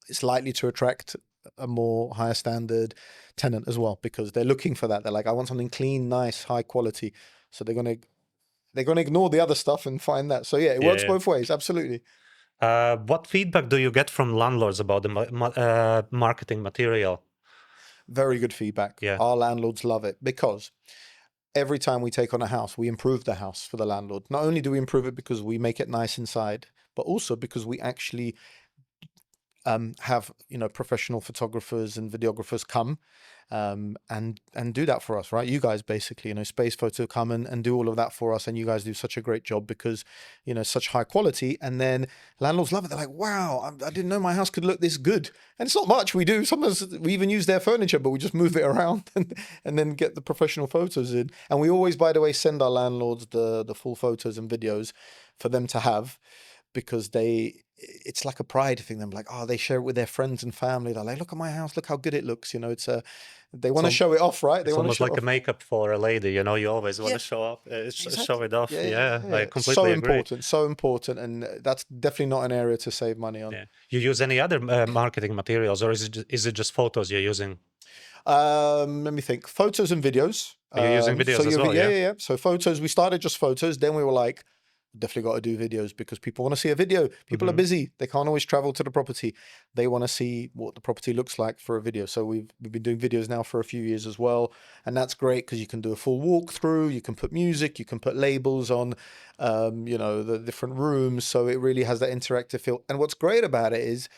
[SPEAKER 2] it's likely to attract a more higher standard tenant as well, because they're looking for that. They're like, I want something clean, nice, high quality. So they're gonna ignore the other stuff and find that. So yeah, it works
[SPEAKER 1] Yeah.
[SPEAKER 2] both ways. Absolutely.
[SPEAKER 1] What feedback do you get from landlords about the marketing material?
[SPEAKER 2] Very good feedback.
[SPEAKER 1] Yeah.
[SPEAKER 2] Our landlords love it, because every time we take on a house, we improve the house for the landlord. Not only do we improve it because we make it nice inside, but also because we actually have professional photographers and videographers come and do that for us, right? You guys basically, Space Photo come and do all of that for us, and you guys do such a great job, because such high quality. And then landlords love it. They're like, wow, I didn't know my house could look this good. And it's not much we do. Sometimes we even use their furniture, but we just move it around and then get the professional photos in. And we always, by the way, send our landlords the full photos and videos for them to have, because it's like a pride thing. Them like, oh, they share it with their friends and family. They're like, look at my house, look how good it looks. They want to show it off, right? They
[SPEAKER 1] It's
[SPEAKER 2] want to
[SPEAKER 1] almost
[SPEAKER 2] show
[SPEAKER 1] like
[SPEAKER 2] it
[SPEAKER 1] a
[SPEAKER 2] off.
[SPEAKER 1] makeup for a lady. You always want
[SPEAKER 2] Yeah,
[SPEAKER 1] to show up, show
[SPEAKER 2] exactly.
[SPEAKER 1] it off. Yeah, I
[SPEAKER 2] It's so
[SPEAKER 1] completely agree.
[SPEAKER 2] important, and that's definitely not an area to save money on.
[SPEAKER 1] Yeah. You use any other marketing materials, or is it just photos you're using?
[SPEAKER 2] Let me think. Photos and videos.
[SPEAKER 1] Are you using
[SPEAKER 2] So
[SPEAKER 1] videos as well?
[SPEAKER 2] yeah,
[SPEAKER 1] Yeah.
[SPEAKER 2] yeah, yeah. So photos, we started just photos. Then we were like, definitely got to do videos because people want to see a video. People are
[SPEAKER 1] Hmm.
[SPEAKER 2] busy. They can't always travel to the property. They want to see what the property looks like for a video. So we've been doing videos now for a few years as well. And that's great because you can do a full walkthrough. You can put music. You can put labels on, the different rooms. So it really has that interactive feel. And what's great about it is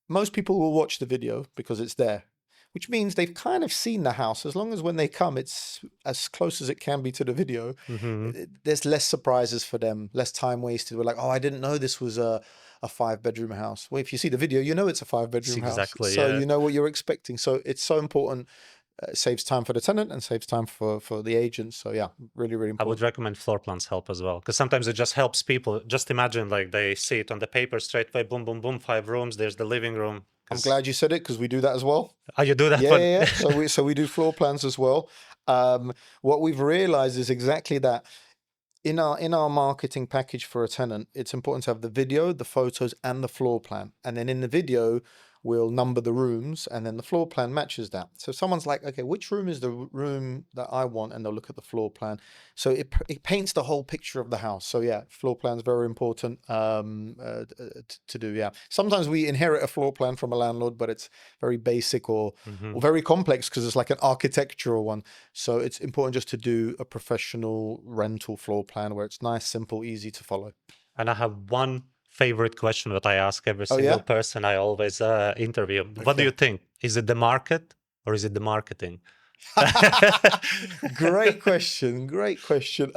[SPEAKER 2] most people will watch the video because it's there, which means they've kind of seen the house. As long as when they come, it's as close as it can be to the video.
[SPEAKER 1] Hmm.
[SPEAKER 2] There's less surprises for them, less time wasted. We're like, oh, I didn't know this was a 5-bedroom house. Well, if you see the video, you know it's a 5-bedroom house.
[SPEAKER 1] Exactly.
[SPEAKER 2] So
[SPEAKER 1] Yeah.
[SPEAKER 2] you know what you're expecting. So it's so important. It saves time for the tenant and saves time for the agent. So yeah, really, really
[SPEAKER 1] I would
[SPEAKER 2] important.
[SPEAKER 1] recommend floor plans help as well, because sometimes it just helps people. Just imagine like they see it on the paper straight away, boom, boom, boom, 5 rooms. There's the living room.
[SPEAKER 2] I'm
[SPEAKER 1] Because
[SPEAKER 2] glad you said it because we do that as well.
[SPEAKER 1] you do that
[SPEAKER 2] Yeah,
[SPEAKER 1] one.
[SPEAKER 2] yeah, yeah. So we do floor plans as well. What we've realized is exactly that in our marketing package for a tenant, it's important to have the video, the photos, and the floor plan. And then in the video, we'll number the rooms, and then the floor plan matches that. So if someone's like, okay, which room is the room that I want? And they'll look at the floor plan. So it paints the whole picture of the house. So yeah, floor plan's very important to do. Yeah, sometimes we inherit a floor plan from a landlord, but it's very basic or
[SPEAKER 1] Hmm.
[SPEAKER 2] very complex because it's like an architectural one. So it's important just to do a professional rental floor plan where it's nice, simple, easy to follow.
[SPEAKER 1] And I have one favorite question that I ask every
[SPEAKER 2] Oh
[SPEAKER 1] single
[SPEAKER 2] yeah?
[SPEAKER 1] person I always interview. What do you
[SPEAKER 2] Okay.
[SPEAKER 1] think? Is it the market or is it the marketing?
[SPEAKER 2] Great question. Great question.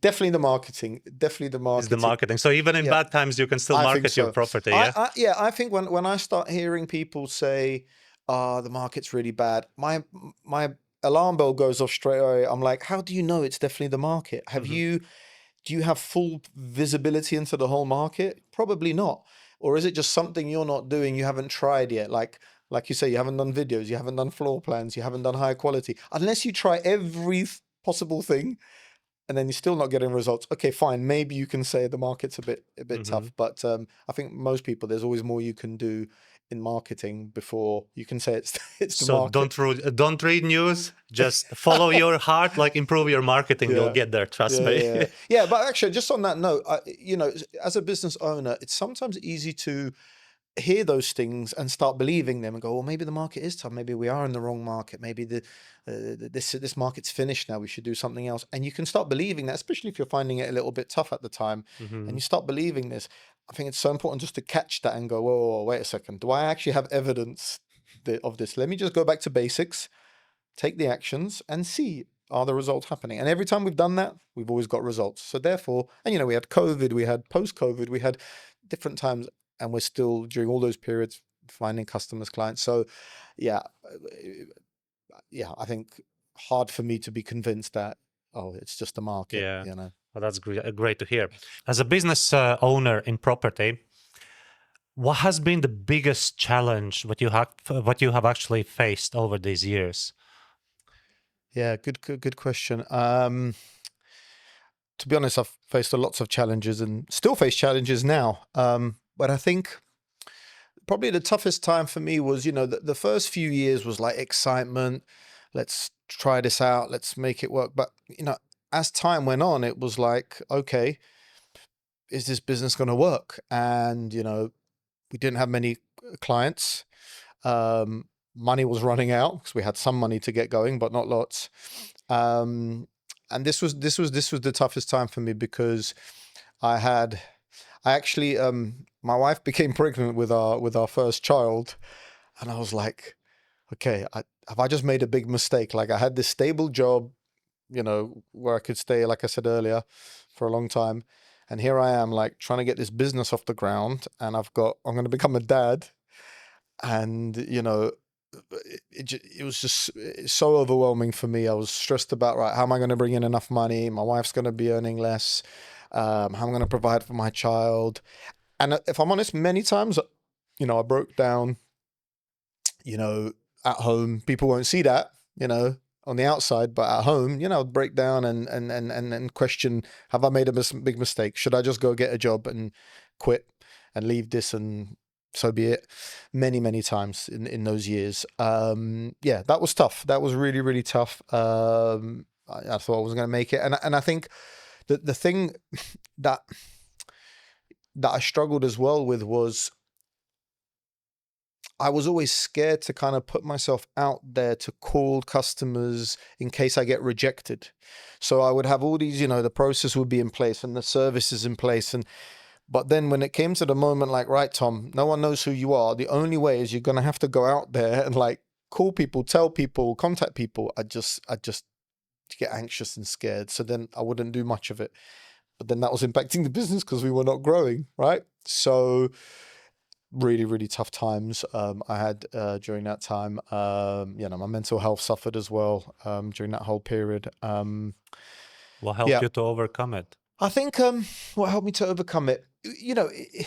[SPEAKER 2] Definitely the marketing. Definitely the
[SPEAKER 1] Is the
[SPEAKER 2] marketing.
[SPEAKER 1] marketing. So even in
[SPEAKER 2] Yeah,
[SPEAKER 1] bad times, you can still
[SPEAKER 2] I think
[SPEAKER 1] market your
[SPEAKER 2] so.
[SPEAKER 1] property, yeah?
[SPEAKER 2] I think when I start hearing people say, the market's really bad, my alarm bell goes off straight away. I'm like, how do you know it's definitely the market?
[SPEAKER 1] Hmm.
[SPEAKER 2] Do you have full visibility into the whole market? Probably not. Or is it just something you're not doing, you haven't tried yet? Like you say, you haven't done videos, you haven't done floor plans, you haven't done high quality. Unless you try every possible thing and then you're still not getting results. Okay, fine. Maybe you can say the market's a bit
[SPEAKER 1] Hmm.
[SPEAKER 2] tough, but I think most people, there's always more you can do in marketing before you can say it's it's the
[SPEAKER 1] So
[SPEAKER 2] market.
[SPEAKER 1] don't read news. Just follow your heart. Like improve your marketing. You'll
[SPEAKER 2] Yeah.
[SPEAKER 1] get there. Trust
[SPEAKER 2] Yeah,
[SPEAKER 1] me.
[SPEAKER 2] yeah, yeah. Yeah, but actually, just on that note, as a business owner, it's sometimes easy to hear those things and start believing them and go, well, maybe the market is tough. Maybe we are in the wrong market. Maybe this market's finished now. We should do something else. And you can start believing that, especially if you're finding it a little bit tough at the time, and
[SPEAKER 1] Hmm.
[SPEAKER 2] you start believing this. I think it's so important just to catch that and go, whoa, whoa, whoa, wait a second. Do I actually have evidence of this? Let me just go back to basics, take the actions, and see, are the results happening? And every time we've done that, we've always got results. So therefore, and we had COVID, we had post-COVID, we had different times, and we're still during all those periods finding customers, clients. So yeah, yeah, I think hard for me to be convinced that, oh, it's just the market,
[SPEAKER 1] Yeah.
[SPEAKER 2] you know.
[SPEAKER 1] Well, that's great to hear. As a business owner in property, what has been the biggest challenge what you have actually faced over these years?
[SPEAKER 2] Yeah, good question. To be honest, I've faced lots of challenges and still face challenges now. But I think probably the toughest time for me was, the first few years was like excitement. Let's try this out. Let's make it work. But, as time went on, it was like, okay, is this business going to work? And, we didn't have many clients. Money was running out because we had some money to get going, but not lots. And this was the toughest time for me because I had I actually my wife became pregnant with our first child, and I was like, okay, have I just made a big mistake? Like I had this stable job, where I could stay, like I said earlier, for a long time, and here I am, like trying to get this business off the ground, and I'm going to become a dad, and it was just so overwhelming for me. I was stressed about, right, how am I going to bring in enough money? My wife's going to be earning less. How am I going to provide for my child? And if I'm honest, many times, I broke down, at home. People won't see that, on the outside, but at home, I'd break down and question, have I made a big mistake? Should I just go get a job and quit and leave this and so be it, many times in those years. Yeah, that was tough. That was really, really tough. I thought I was going to make it. And I think that the thing that I struggled as well with was I was always scared to kind of put myself out there to call customers in case I get rejected. So I would have all these, the process would be in place and the services in place. But then when it came to the moment, like, right, Tom, no one knows who you are. The only way is you're going to have to go out there and like call people, tell people, contact people. I just get anxious and scared. So then I wouldn't do much of it. But then that was impacting the business because we were not growing, right? So really, really tough times I had during that time. My mental health suffered as well during that whole period.
[SPEAKER 1] What helped you to overcome it?
[SPEAKER 2] I think what helped me to overcome it, it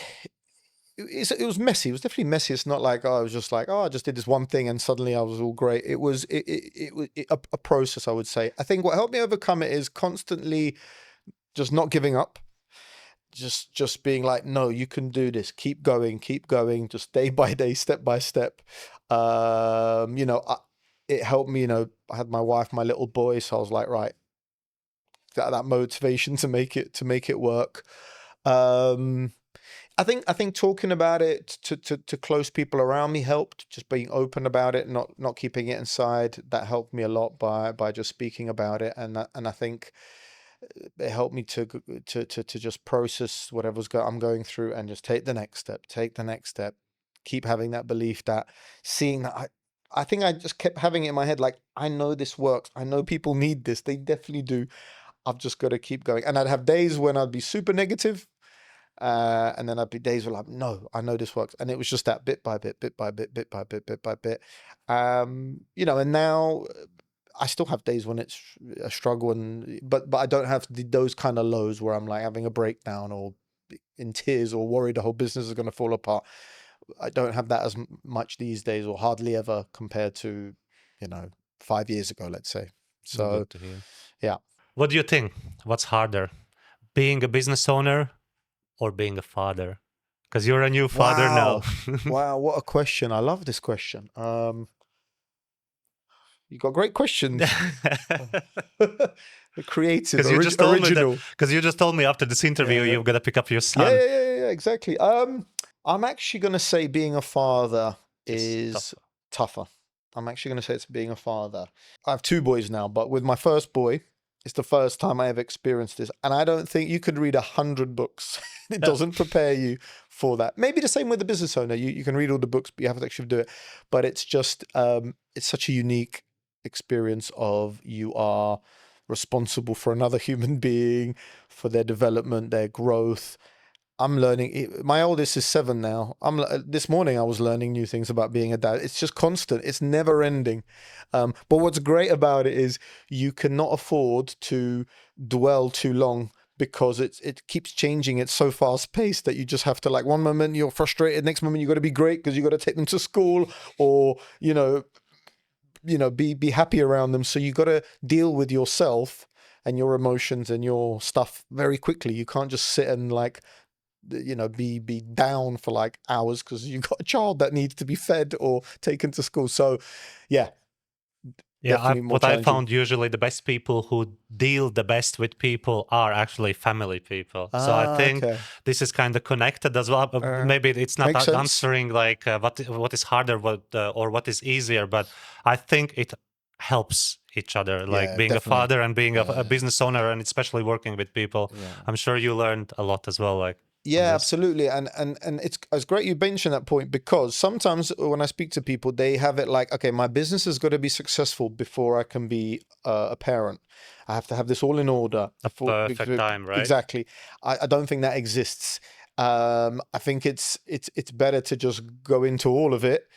[SPEAKER 2] was messy. It was definitely messy. It's not like I was just like, I just did this one thing and suddenly I was all great. It was a process, I would say. I think what helped me overcome it is constantly just not giving up. Just being like, no, you can do this. Keep going, just day by day, step by step. It helped me. I had my wife, my little boy, so I was like, right, that motivation to make it work. I think talking about it to close people around me helped. Just being open about it, not keeping it inside. That helped me a lot by just speaking about it, and I think it helped me to just process whatever's I'm going through and just take the next step, keep having that belief, that seeing that I think I just kept having it in my head, like, I know this works. I know people need this. They definitely do. I've just got to keep going. And I'd have days when I'd be super negative. And then I'd be days where like, no, I know this works. And it was just that bit by bit. And now I still have days when it's a struggle, but I don't have those kind of lows where I'm like having a breakdown or in tears or worried the whole business is going to fall apart. I don't have that as much these days, or hardly ever, compared to 5 years ago, let's say. So
[SPEAKER 1] good to hear.
[SPEAKER 2] Yeah.
[SPEAKER 1] What do you think? What's harder, being a business owner or being a father? Because you're a new father now.
[SPEAKER 2] Wow, what a question. I love this question. You got great questions. Creative, original.
[SPEAKER 1] Because you just told me after this interview you've got to pick up your son.
[SPEAKER 2] Yeah, exactly. I'm actually going to say being a father is tougher. I'm actually going to say it's being a father. I have 2 boys now, but with my first boy, it's the first time I ever experienced this. And I don't think you could read 100 books. It doesn't prepare you for that. Maybe the same with the business owner. You can read all the books, but you have to actually do it. But it's just, it's such a unique experience of you are responsible for another human being, for their development, their growth. I'm learning. My oldest is 7 now. This morning I was learning new things about being a dad. It's just constant. It's never ending. But what's great about it is you cannot afford to dwell too long, because it keeps changing. It's so fast paced that you just have to, like, one moment you're frustrated, next moment you got to be great because you got to take them to school, or be happy around them. So you got to deal with yourself and your emotions and your stuff very quickly. You can't just sit and be down for like hours because you've got a child that needs to be fed or taken to school. So yeah.
[SPEAKER 1] What I found, usually the best people who deal the best with people are actually family people. So I think this is kind of connected as well. Maybe it's not answering like what is harder, or what is easier, but I think it helps each other, like being definitely. A father and being a business owner, and especially working with people. I'm sure you learned a lot as well, like.
[SPEAKER 2] Yeah, absolutely. And it's great you mentioned that point, because sometimes when I speak to people, they have it like, okay, my business has got to be successful before I can be a parent. I have to have this all in order.
[SPEAKER 1] Perfect time, right?
[SPEAKER 2] Exactly. I don't think that exists. I think it's better to just go into all of it.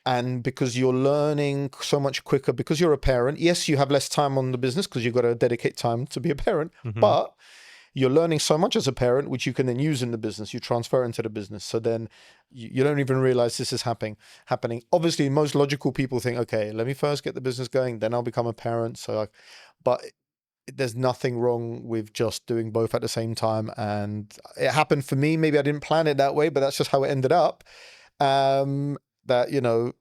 [SPEAKER 2] And because you're learning so much quicker, because you're a parent, yes, you have less time on the business because you've got to dedicate time to be a parent, but you're learning so much as a parent, which you can then use in the business. You transfer into the business. So then you don't even realize this is happening. Obviously, most logical people think, okay, let me first get the business going, then I'll become a parent. But there's nothing wrong with just doing both at the same time. And it happened for me. Maybe I didn't plan it that way, but that's just how it ended up. that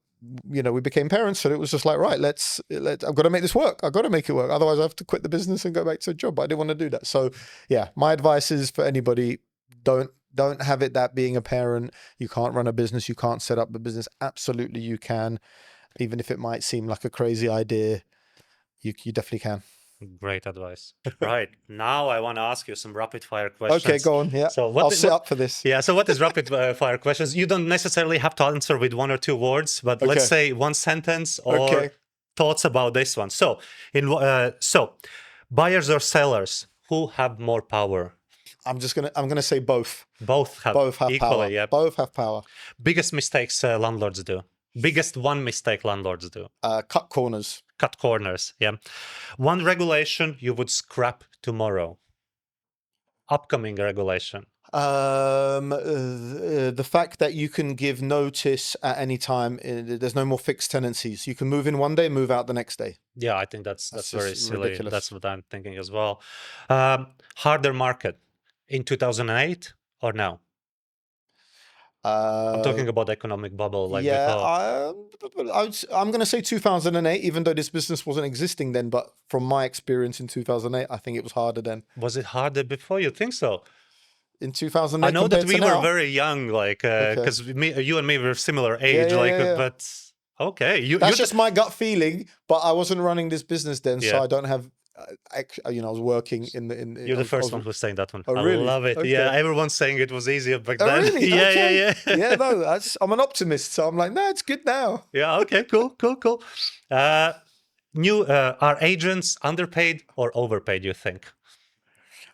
[SPEAKER 2] we became parents, and it was just like, right, I've got to make this work. I've got to make it work. Otherwise, I have to quit the business and go back to a job. But I didn't want to do that. So, yeah, my advice is for anybody: don't have it that being a parent, you can't run a business, you can't set up a business. Absolutely, you can. Even if it might seem like a crazy idea, you definitely can.
[SPEAKER 1] Great advice. Right. Now I want to ask you some rapid fire
[SPEAKER 2] Okay,
[SPEAKER 1] questions.
[SPEAKER 2] go on. Yeah,
[SPEAKER 1] So
[SPEAKER 2] I'll sit up for this.
[SPEAKER 1] Yeah. So what is rapid fire questions? You don't necessarily have to answer with 1 or 2 words, but let's
[SPEAKER 2] Okay.
[SPEAKER 1] say one sentence or
[SPEAKER 2] Okay.
[SPEAKER 1] thoughts about this one. So buyers or sellers, who have more power?
[SPEAKER 2] I'm gonna say both.
[SPEAKER 1] Both have
[SPEAKER 2] Equally,
[SPEAKER 1] power.
[SPEAKER 2] Yeah. Both have power.
[SPEAKER 1] Biggest mistakes landlords do. Biggest one mistake landlords do.
[SPEAKER 2] Cut corners.
[SPEAKER 1] Cut corners. Yeah. One regulation you would scrap tomorrow. Upcoming regulation.
[SPEAKER 2] The fact that you can give notice at any time. There's no more fixed tenancies. You can move in one day, move out the next day.
[SPEAKER 1] Yeah, I think that's very silly.
[SPEAKER 2] Ridiculous.
[SPEAKER 1] That's what I'm thinking as well. Harder market in 2008 or now? I'm talking about economic bubble. Like
[SPEAKER 2] I'm going to say 2008, even though this business wasn't existing then. But from my experience in 2008, I think it was harder then.
[SPEAKER 1] Was it harder before? You think so?
[SPEAKER 2] In 2008,
[SPEAKER 1] I know that we were
[SPEAKER 2] now?
[SPEAKER 1] very young, like because you and me were similar age, but okay,
[SPEAKER 2] that's just my gut feeling. But I wasn't running this business then, so I don't have. I was working in the.
[SPEAKER 1] You're the first one who's saying that one.
[SPEAKER 2] Oh, really?
[SPEAKER 1] I love it. Okay. Yeah, everyone's saying it was easier back then.
[SPEAKER 2] Really?
[SPEAKER 1] Yeah,
[SPEAKER 2] okay.
[SPEAKER 1] yeah.
[SPEAKER 2] No, I'm an optimist, so I'm like, no, it's good now.
[SPEAKER 1] Yeah. Okay. Cool. Are agents underpaid or overpaid? You think?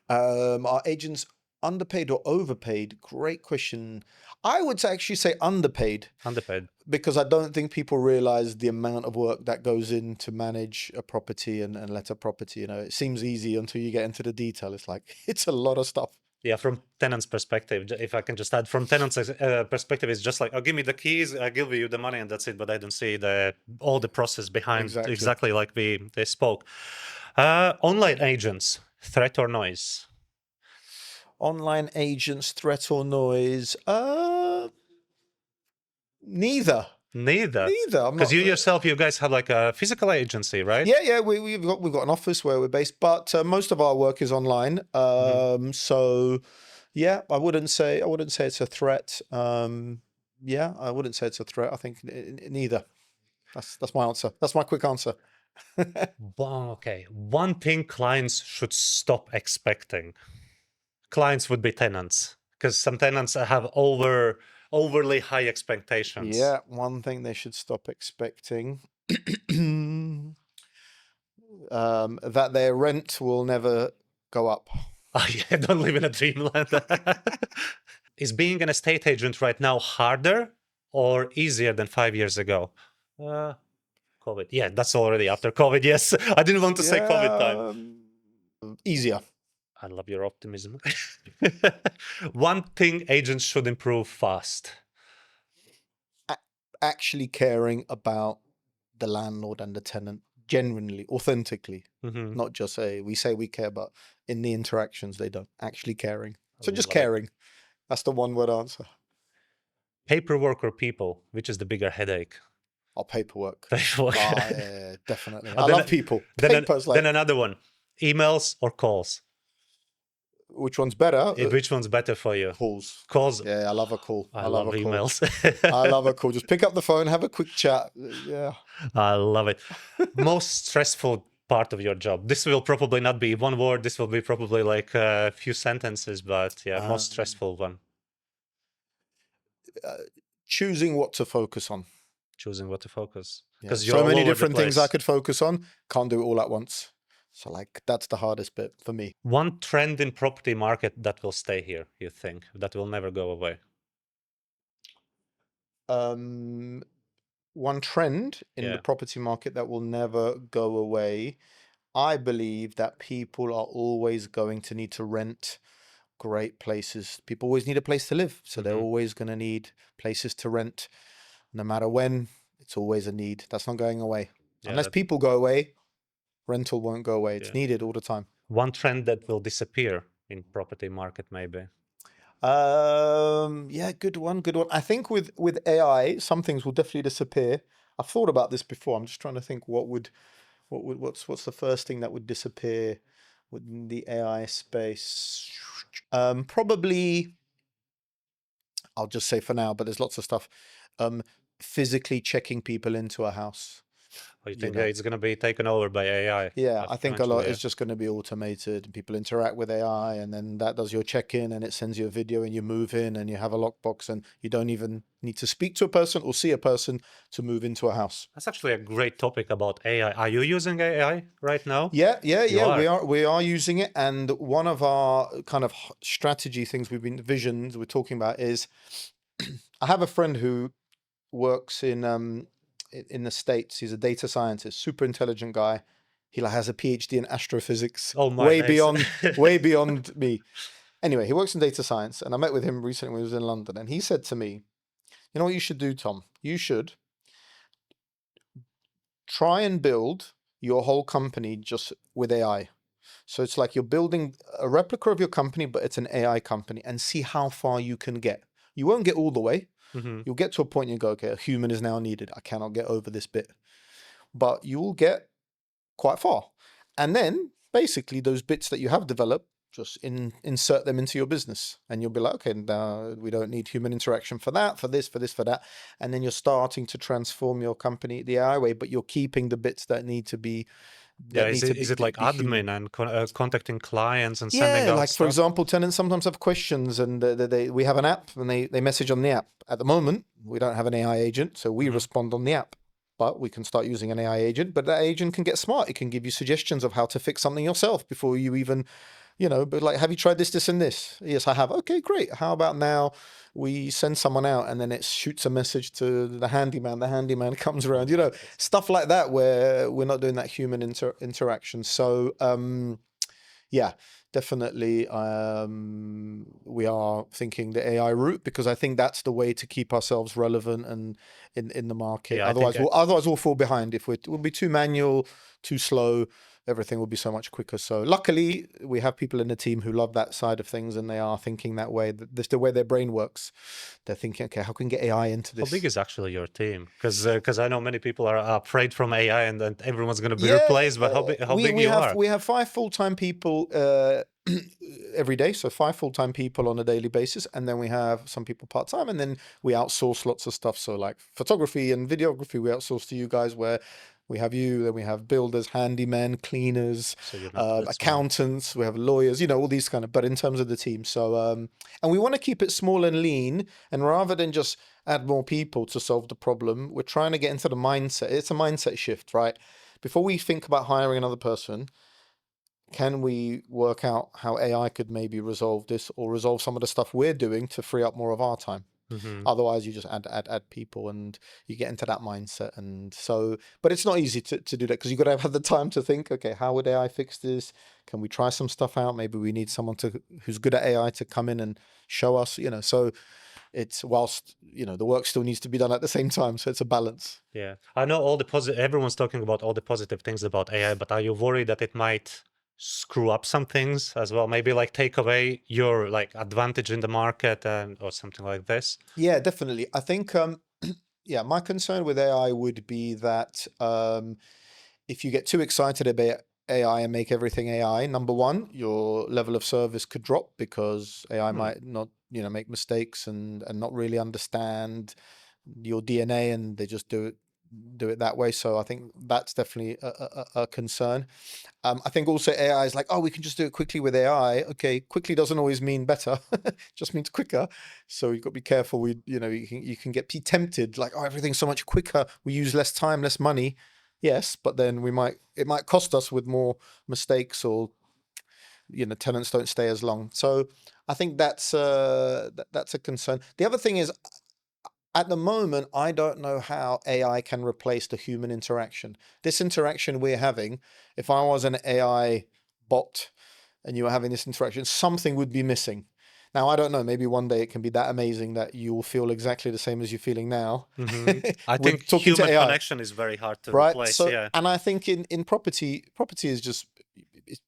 [SPEAKER 2] Are agents underpaid or overpaid? Great question. I would actually say underpaid.
[SPEAKER 1] Underpaid.
[SPEAKER 2] Because I don't think people realize the amount of work that goes in to manage a property and let a property. It seems easy until you get into the detail. It's like, it's a lot of stuff.
[SPEAKER 1] Yeah, from tenant's perspective, if I can just add, from tenant's perspective, it's just like, oh, give me the keys, I give you the money, and that's it. But I don't see all the process behind, exactly like they spoke. Online agents, threat or noise?
[SPEAKER 2] Online agents, threat or noise? Neither.
[SPEAKER 1] Because you guys have like a physical agency, right?
[SPEAKER 2] Yeah. We've got an office where we're based, but most of our work is online. So yeah, I wouldn't say it's a threat. Yeah, I wouldn't say it's a threat. I think neither. That's my answer. That's my quick answer.
[SPEAKER 1] Okay. One thing clients should stop expecting. Clients would be tenants, because some tenants have overly high expectations.
[SPEAKER 2] Yeah, one thing they should stop expecting. That their rent will never go up.
[SPEAKER 1] Oh, yeah, don't live in a dreamland. Is being an estate agent right now harder or easier than 5 years ago? COVID. Yeah, that's already after COVID. Yes, I didn't want to say COVID time.
[SPEAKER 2] Easier.
[SPEAKER 1] I love your optimism. One thing agents should improve fast.
[SPEAKER 2] Actually caring about the landlord and the tenant, genuinely, authentically. Not just we say we care, but in the interactions they don't. Actually caring. So just caring. That's the one word answer.
[SPEAKER 1] Paperwork or people, which is the bigger headache?
[SPEAKER 2] Paperwork. Yeah, definitely. I love people.
[SPEAKER 1] Then another one. Emails or calls?
[SPEAKER 2] Which one's better?
[SPEAKER 1] Which one's better for you?
[SPEAKER 2] Calls. Yeah, I love a call.
[SPEAKER 1] I love emails.
[SPEAKER 2] I love a call. Just pick up the phone, have a quick chat. Yeah.
[SPEAKER 1] I love it. Most stressful part of your job? This will probably not be one word. This will be probably like a few sentences, but yeah, most stressful one.
[SPEAKER 2] Choosing what to focus on.
[SPEAKER 1] Choosing what to focus. Because
[SPEAKER 2] so many different things I could focus on. Can't do it all at once. So like that's the hardest bit for me.
[SPEAKER 1] One trend in property market that will stay here, you think, that will never go away?
[SPEAKER 2] One trend in the property market that will never go away. I believe that people are always going to need to rent great places. People always need a place to live. So they're always going to need places to rent. No matter when, it's always a need. That's not going away. Unless people go away, rental won't go away. It's needed all the time.
[SPEAKER 1] One trend that will disappear in property market, maybe?
[SPEAKER 2] Yeah, good one, good one. I think with AI, some things will definitely disappear. I've thought about this before. I'm just trying to think what's the first thing that would disappear within the AI space. Probably, I'll just say for now, but there's lots of stuff. Um, Physically checking people into a house.
[SPEAKER 1] Or you
[SPEAKER 2] You
[SPEAKER 1] think
[SPEAKER 2] know,
[SPEAKER 1] it's going to be taken over by AI
[SPEAKER 2] yeah, I think a lot
[SPEAKER 1] eventually?
[SPEAKER 2] is just going to be automated and people interact with AI and then that does your check-in and it sends you a video and you move in and you have a lockbox and you don't even need to speak to a person or see a person to move into a house.
[SPEAKER 1] That's actually a great topic about AI. Are you using AI right now?
[SPEAKER 2] Yeah, yeah,
[SPEAKER 1] You
[SPEAKER 2] yeah,
[SPEAKER 1] are.
[SPEAKER 2] we are using it and one of our kind of strategy things visions we're talking about is I have a friend who works in the States. He's a data scientist, super intelligent guy. He like has a PhD in astrophysics,
[SPEAKER 1] Oh my days.
[SPEAKER 2] way beyond me. Anyway, he works in data science, and I met with him recently when he was in London, and he said to me, "You know what you should do, Tom? You should try and build your whole company just with AI. So it's like you're building a replica of your company, but it's an AI company, and see how far you can get. You won't get all the way.
[SPEAKER 1] Hmm.
[SPEAKER 2] You'll get to a point and you go, okay, a human is now needed. I cannot get over this bit, but you will get quite far. And then basically those bits that you have developed, just insert them into your business and you'll be like, okay, now we don't need human interaction for that, for this, for this, for that. And then you're starting to transform your company the AI way, but you're keeping the bits that need to be,
[SPEAKER 1] Yeah,
[SPEAKER 2] that need to
[SPEAKER 1] is it like
[SPEAKER 2] be human.
[SPEAKER 1] admin and contacting clients and sending
[SPEAKER 2] Yeah,
[SPEAKER 1] out
[SPEAKER 2] like for
[SPEAKER 1] stuff?
[SPEAKER 2] example, tenants sometimes have questions, and we have an app, and they message on the app. At the moment, we don't have an AI agent, so we
[SPEAKER 1] Hmm.
[SPEAKER 2] respond on the app. But we can start using an AI agent. But that agent can get smart. It can give you suggestions of how to fix something yourself before you even, But like, have you tried this, this, and this? Yes, I have. Okay, great. How about now we send someone out, and then it shoots a message to the handyman. The handyman comes
[SPEAKER 1] Oh
[SPEAKER 2] around.
[SPEAKER 1] my days.
[SPEAKER 2] Stuff like that where we're not doing that human interaction. So. Yeah, definitely. We are thinking the AI route because I think that's the way to keep ourselves relevant and in the market.
[SPEAKER 1] Yeah, I think
[SPEAKER 2] Otherwise we'll fall behind. If we'll be too manual, too slow, everything will be so much quicker. So luckily, we have people in the team who love that side of things, and they are thinking that way. That's the way their brain works. They're thinking, okay, how can we get AI into
[SPEAKER 1] how big
[SPEAKER 2] this?
[SPEAKER 1] is actually your team? Because I know many people are afraid from AI and then everyone's going to be
[SPEAKER 2] Yeah,
[SPEAKER 1] replaced. But how big
[SPEAKER 2] we
[SPEAKER 1] you
[SPEAKER 2] have
[SPEAKER 1] are?
[SPEAKER 2] 5 full-time people every day, so 5 full-time people on a daily basis, and then we have some people part-time, and then we outsource lots of stuff. So like photography and videography, we outsource to you guys, where we have you, then we have builders, handymen, cleaners,
[SPEAKER 1] So you're not that small.
[SPEAKER 2] accountants, we have lawyers, all these kind of. But in terms of the team, so and we want to keep it small and lean, and rather than just add more people to solve the problem, we're trying to get into the mindset. It's a mindset shift, right? Before we think about hiring another person, can we work out how AI could maybe resolve this or resolve some of the stuff we're doing to free up more of our time?
[SPEAKER 1] Hmm.
[SPEAKER 2] Otherwise, you just add people and you get into that mindset. And so, but it's not easy to do that because you've got to have the time to think, okay, how would AI fix this? Can we try some stuff out? Maybe we need someone who's good at AI to come in and show us, so it's whilst, the work still needs to be done at the same time. So it's a balance.
[SPEAKER 1] Yeah, I know all the positive. Everyone's talking about all the positive things about AI, but are you worried that it might screw up some things as well? Maybe like take away your like advantage in the market and or something like this.
[SPEAKER 2] Yeah, definitely. I think, yeah, my concern with AI would be that if you get too excited about AI and make everything AI, number one, your level of service could drop because AI
[SPEAKER 1] Hmm.
[SPEAKER 2] might not, make mistakes and not really understand your DNA, and they just do it that way. So I think that's definitely a concern. I think also AI is like, oh, we can just do it quickly with AI. Okay, quickly doesn't always mean better; just means quicker. So you've got to be careful. You can get tempted, like, oh, everything's so much quicker. We use less time, less money. Yes, but then it might cost us with more mistakes, or tenants don't stay as long. So I think that's a concern. The other thing is, at the moment, I don't know how AI can replace the human interaction. This interaction we're having, if I was an AI bot and you were having this interaction, something would be missing. Now, I don't know, maybe one day it can be that amazing that you will feel exactly the same as you're feeling now
[SPEAKER 1] Hmm. I think
[SPEAKER 2] with talking to
[SPEAKER 1] human
[SPEAKER 2] AI,
[SPEAKER 1] connection is very hard to
[SPEAKER 2] right?
[SPEAKER 1] replace.
[SPEAKER 2] So,
[SPEAKER 1] Yeah.
[SPEAKER 2] and I think in property is just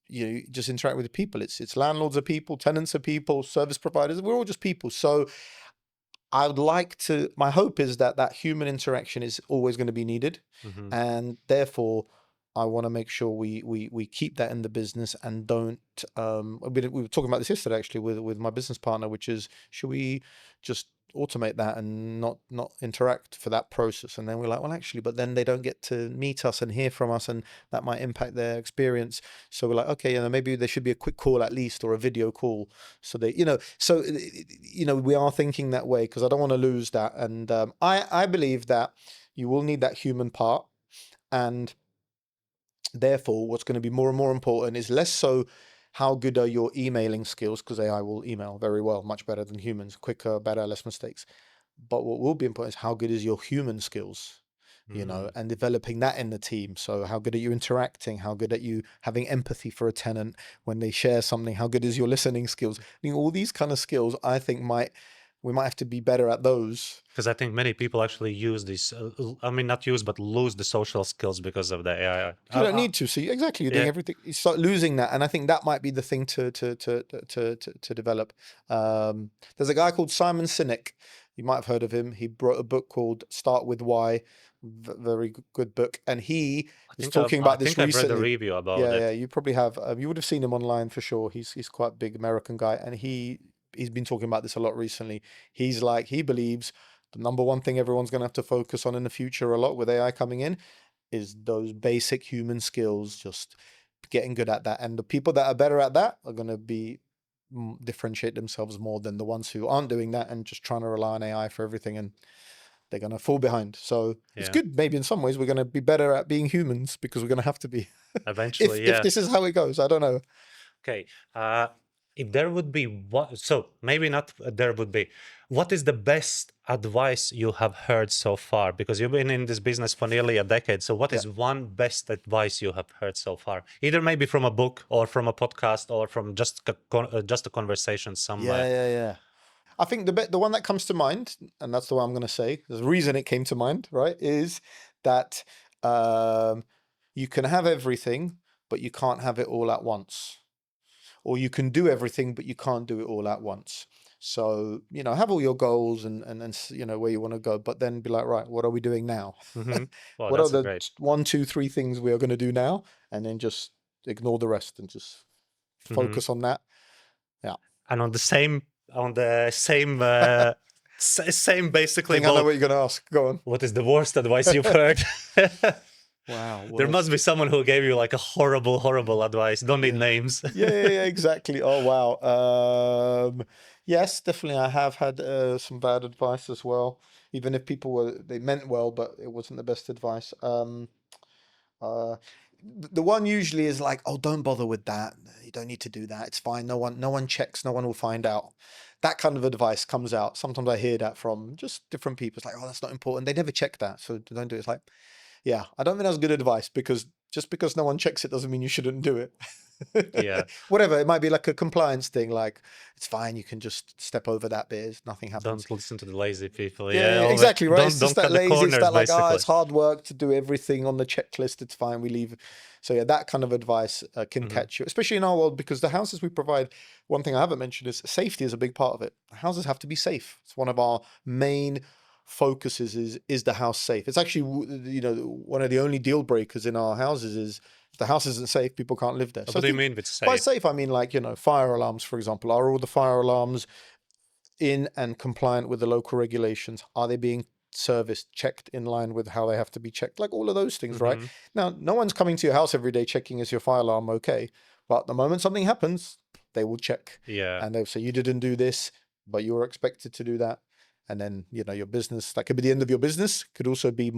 [SPEAKER 2] you just interact with the people. It's landlords are people, tenants are people, service providers. We're all just people. So I would like to. My hope is that that human interaction is always going to be needed,
[SPEAKER 1] Hmm.
[SPEAKER 2] and therefore I want to make sure we keep that in the business and don't. We were talking about this yesterday actually with my business partner, which is should we just automate that and not interact for that process? And then we're like, well, actually, but then they don't get to meet us and hear from us, and that might impact their experience. So we're like, okay, maybe there should be a quick call at least, or a video call, so they, so we are thinking that way because I don't want to lose that. And I believe that you will need that human part, and therefore what's going to be more and more important is less so how good are your emailing skills, because AI will email very well, much better than humans, quicker, better, less mistakes. But what will be important is how good is your human skills,
[SPEAKER 1] Mm.
[SPEAKER 2] and developing that in the team. So how good are you interacting? How good are you having empathy for a tenant when they share something? How good is your listening skills? All these kind of skills, I think we might have to be better at those.
[SPEAKER 1] Because I think many people actually use these, I mean, not use, but lose the social skills because of the AI.
[SPEAKER 2] You don't need to. So exactly, you're doing
[SPEAKER 1] Yeah,
[SPEAKER 2] everything. You start losing that, and I think that might be the thing to develop. There's a guy called Simon Sinek. You might have heard of him. He wrote a book called Start with Why. Very good book, and he is talking
[SPEAKER 1] I
[SPEAKER 2] about this
[SPEAKER 1] think I've read a
[SPEAKER 2] recently.
[SPEAKER 1] review about
[SPEAKER 2] Yeah,
[SPEAKER 1] it.
[SPEAKER 2] yeah, you probably have. You would have seen him online for sure. He's quite a big American guy, and he's been talking about this a lot recently. He's like, he believes the number one thing everyone's going to have to focus on in the future a lot with AI coming in is those basic human skills, just getting good at that. And the people that are better at that are going to be differentiate themselves more than the ones who aren't doing that and just trying to rely on AI for everything, and they're going to fall behind. So it's
[SPEAKER 1] Yeah,
[SPEAKER 2] good. Maybe in some ways we're going to be better at being humans because we're going to have to be. if
[SPEAKER 1] eventually,
[SPEAKER 2] if
[SPEAKER 1] yeah.
[SPEAKER 2] this is how it goes, I don't know.
[SPEAKER 1] Okay. If there would be what, so maybe not there would be, what is the best advice you have heard so far? Because you've been in this business for nearly a decade. So what
[SPEAKER 2] Yeah.
[SPEAKER 1] is one best advice you have heard so far? Either maybe from a book or from a podcast or from just a conversation
[SPEAKER 2] Yeah,
[SPEAKER 1] somewhere.
[SPEAKER 2] yeah, yeah. I think the one that comes to mind, and that's the one I'm going to say, the reason it came to mind, right, is that um, you can have everything, but you can't have it all at once. Or you can do everything, but you can't do it all at once. So, have all your goals and where you want to go, but then be like, right, what are we doing now?
[SPEAKER 1] Hmm. Well,
[SPEAKER 2] What are
[SPEAKER 1] that's a
[SPEAKER 2] the
[SPEAKER 1] great.
[SPEAKER 2] one, two, three things we are going to do now? And then just ignore the rest and just
[SPEAKER 1] Hmm.
[SPEAKER 2] focus on that. Yeah.
[SPEAKER 1] And on the same, same
[SPEAKER 2] I
[SPEAKER 1] basically
[SPEAKER 2] think I know
[SPEAKER 1] boat.
[SPEAKER 2] what you're going to ask. Go on.
[SPEAKER 1] What is the worst advice you've heard?
[SPEAKER 2] Wow,
[SPEAKER 1] There must be
[SPEAKER 2] worst.
[SPEAKER 1] someone who gave you like a horrible, horrible advice. Don't need
[SPEAKER 2] Yeah.
[SPEAKER 1] names.
[SPEAKER 2] Yeah, yeah, yeah, exactly. Oh, wow. Yes, definitely. I have had some bad advice as well. Even if they meant well, but it wasn't the best advice. Uh, the one usually is like, oh, don't bother with that. You don't need to do that. It's fine. No one checks. No one will find out. That kind of advice comes out. Sometimes I hear that from just different people. It's like, oh, that's not important. They never check that, so don't do it. It's like, yeah, I don't think that's good advice, because just because no one checks it doesn't mean you shouldn't do it.
[SPEAKER 1] Yeah,
[SPEAKER 2] Whatever, it might be like a compliance thing, like it's fine, you can just step over that bit, nothing happens.
[SPEAKER 1] don't listen to the lazy people.
[SPEAKER 2] Yeah,
[SPEAKER 1] Yeah,
[SPEAKER 2] yeah,
[SPEAKER 1] always,
[SPEAKER 2] exactly, right. It's just
[SPEAKER 1] don't
[SPEAKER 2] that
[SPEAKER 1] cut the
[SPEAKER 2] lazy. It's
[SPEAKER 1] corners,
[SPEAKER 2] that like,
[SPEAKER 1] basically.
[SPEAKER 2] it's hard work to do everything on the checklist. It's fine. We leave. So yeah, that kind of advice can
[SPEAKER 1] Hmm.
[SPEAKER 2] catch you, especially in our world, because the houses we provide. One thing I haven't mentioned is safety is a big part of it. Houses have to be safe. It's one of our main focuses. Is the house safe? It's actually one of the only deal breakers in our houses is if the house isn't safe, people can't live there. So
[SPEAKER 1] What
[SPEAKER 2] I
[SPEAKER 1] do you
[SPEAKER 2] think
[SPEAKER 1] mean with
[SPEAKER 2] by
[SPEAKER 1] safe?
[SPEAKER 2] safe I mean like fire alarms, for example. Are all the fire alarms in and compliant with the local regulations? Are they being serviced, checked in line with how they have to be checked? Like all of those things, right?
[SPEAKER 1] Hmm.
[SPEAKER 2] Now, no one's coming to your house every day checking is your fire alarm okay, but the moment something happens, they will check,
[SPEAKER 1] Yeah,
[SPEAKER 2] and they'll say you didn't do this, but you were expected to do that, and then your business, that could be the end of your business. Could also be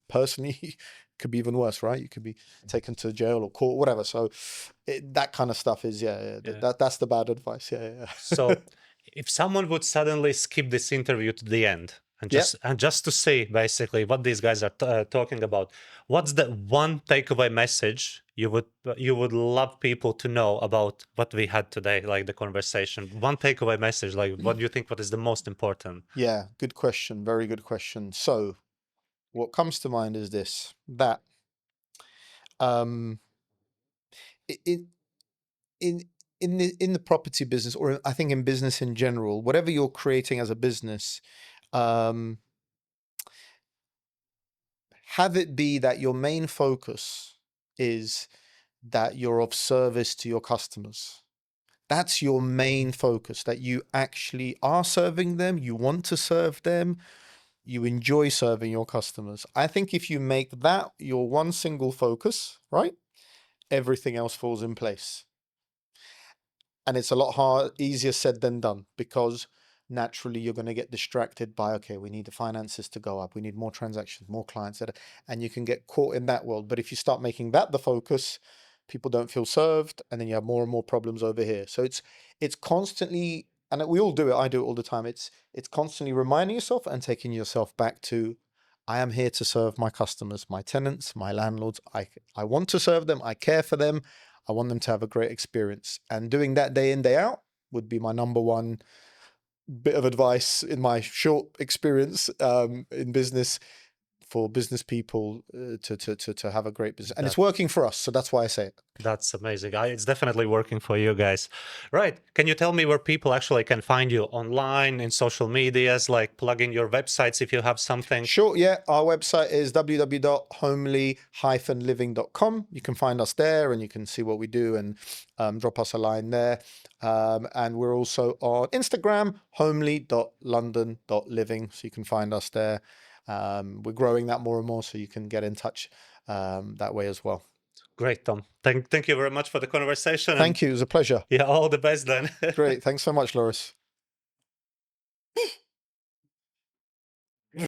[SPEAKER 2] personally, could be even worse, right? You could be taken to jail or court, whatever. So that kind of stuff is, yeah,
[SPEAKER 1] yeah.
[SPEAKER 2] that's the bad advice. Yeah, yeah.
[SPEAKER 1] So, if someone would suddenly skip this interview to the end and
[SPEAKER 2] Yeah.
[SPEAKER 1] just to see basically what these guys are talking about, what's the one takeaway message you would love people to know about what we had today, like the conversation? One takeaway message, like what do you think? What is the most important?
[SPEAKER 2] Yeah, good question. Very good question. So, what comes to mind is this, that um, it in in the property business, or I think in business in general, whatever you're creating as a business, um, have it be that your main focus is that you're of service to your customers. That's your main focus, that you actually are serving them, you want to serve them, you enjoy serving your customers. I think if you make that your one single focus, right, everything else falls in place. And it's a lot easier said than done, because naturally you're going to get distracted by, okay, we need the finances to go up, we need more transactions, more clients, and you can get caught in that world. But if you start making that the focus, people don't feel served, and then you have more and more problems over here. So it's constantly, and we all do it, I do it all the time, it's constantly reminding yourself and taking yourself back to, I am here to serve my customers, my tenants, my landlords. I want to serve them, I care for them, I want them to have a great experience. And doing that day in, day out would be my number one bit of advice in my short experience in business, for business people to have a great business. And it's working for us. So that's why I say it.
[SPEAKER 1] That's amazing. It's definitely working for you guys. Right. Can you tell me where people actually can find you online, in social medias, like plug in your websites if you have something?
[SPEAKER 2] Sure, yeah. Our website is www.homely-living.com. You can find us there, and you can see what we do, and drop us a line there. And we're also on Instagram, homely.london.living. So you can find us there. We're growing that more and more, so you can get in touch that way as well.
[SPEAKER 1] Great, Tom. Thank you very much for the conversation.
[SPEAKER 2] Thank you. It was a pleasure.
[SPEAKER 1] Yeah, all the best then.
[SPEAKER 2] Great. Thanks so much, Loris.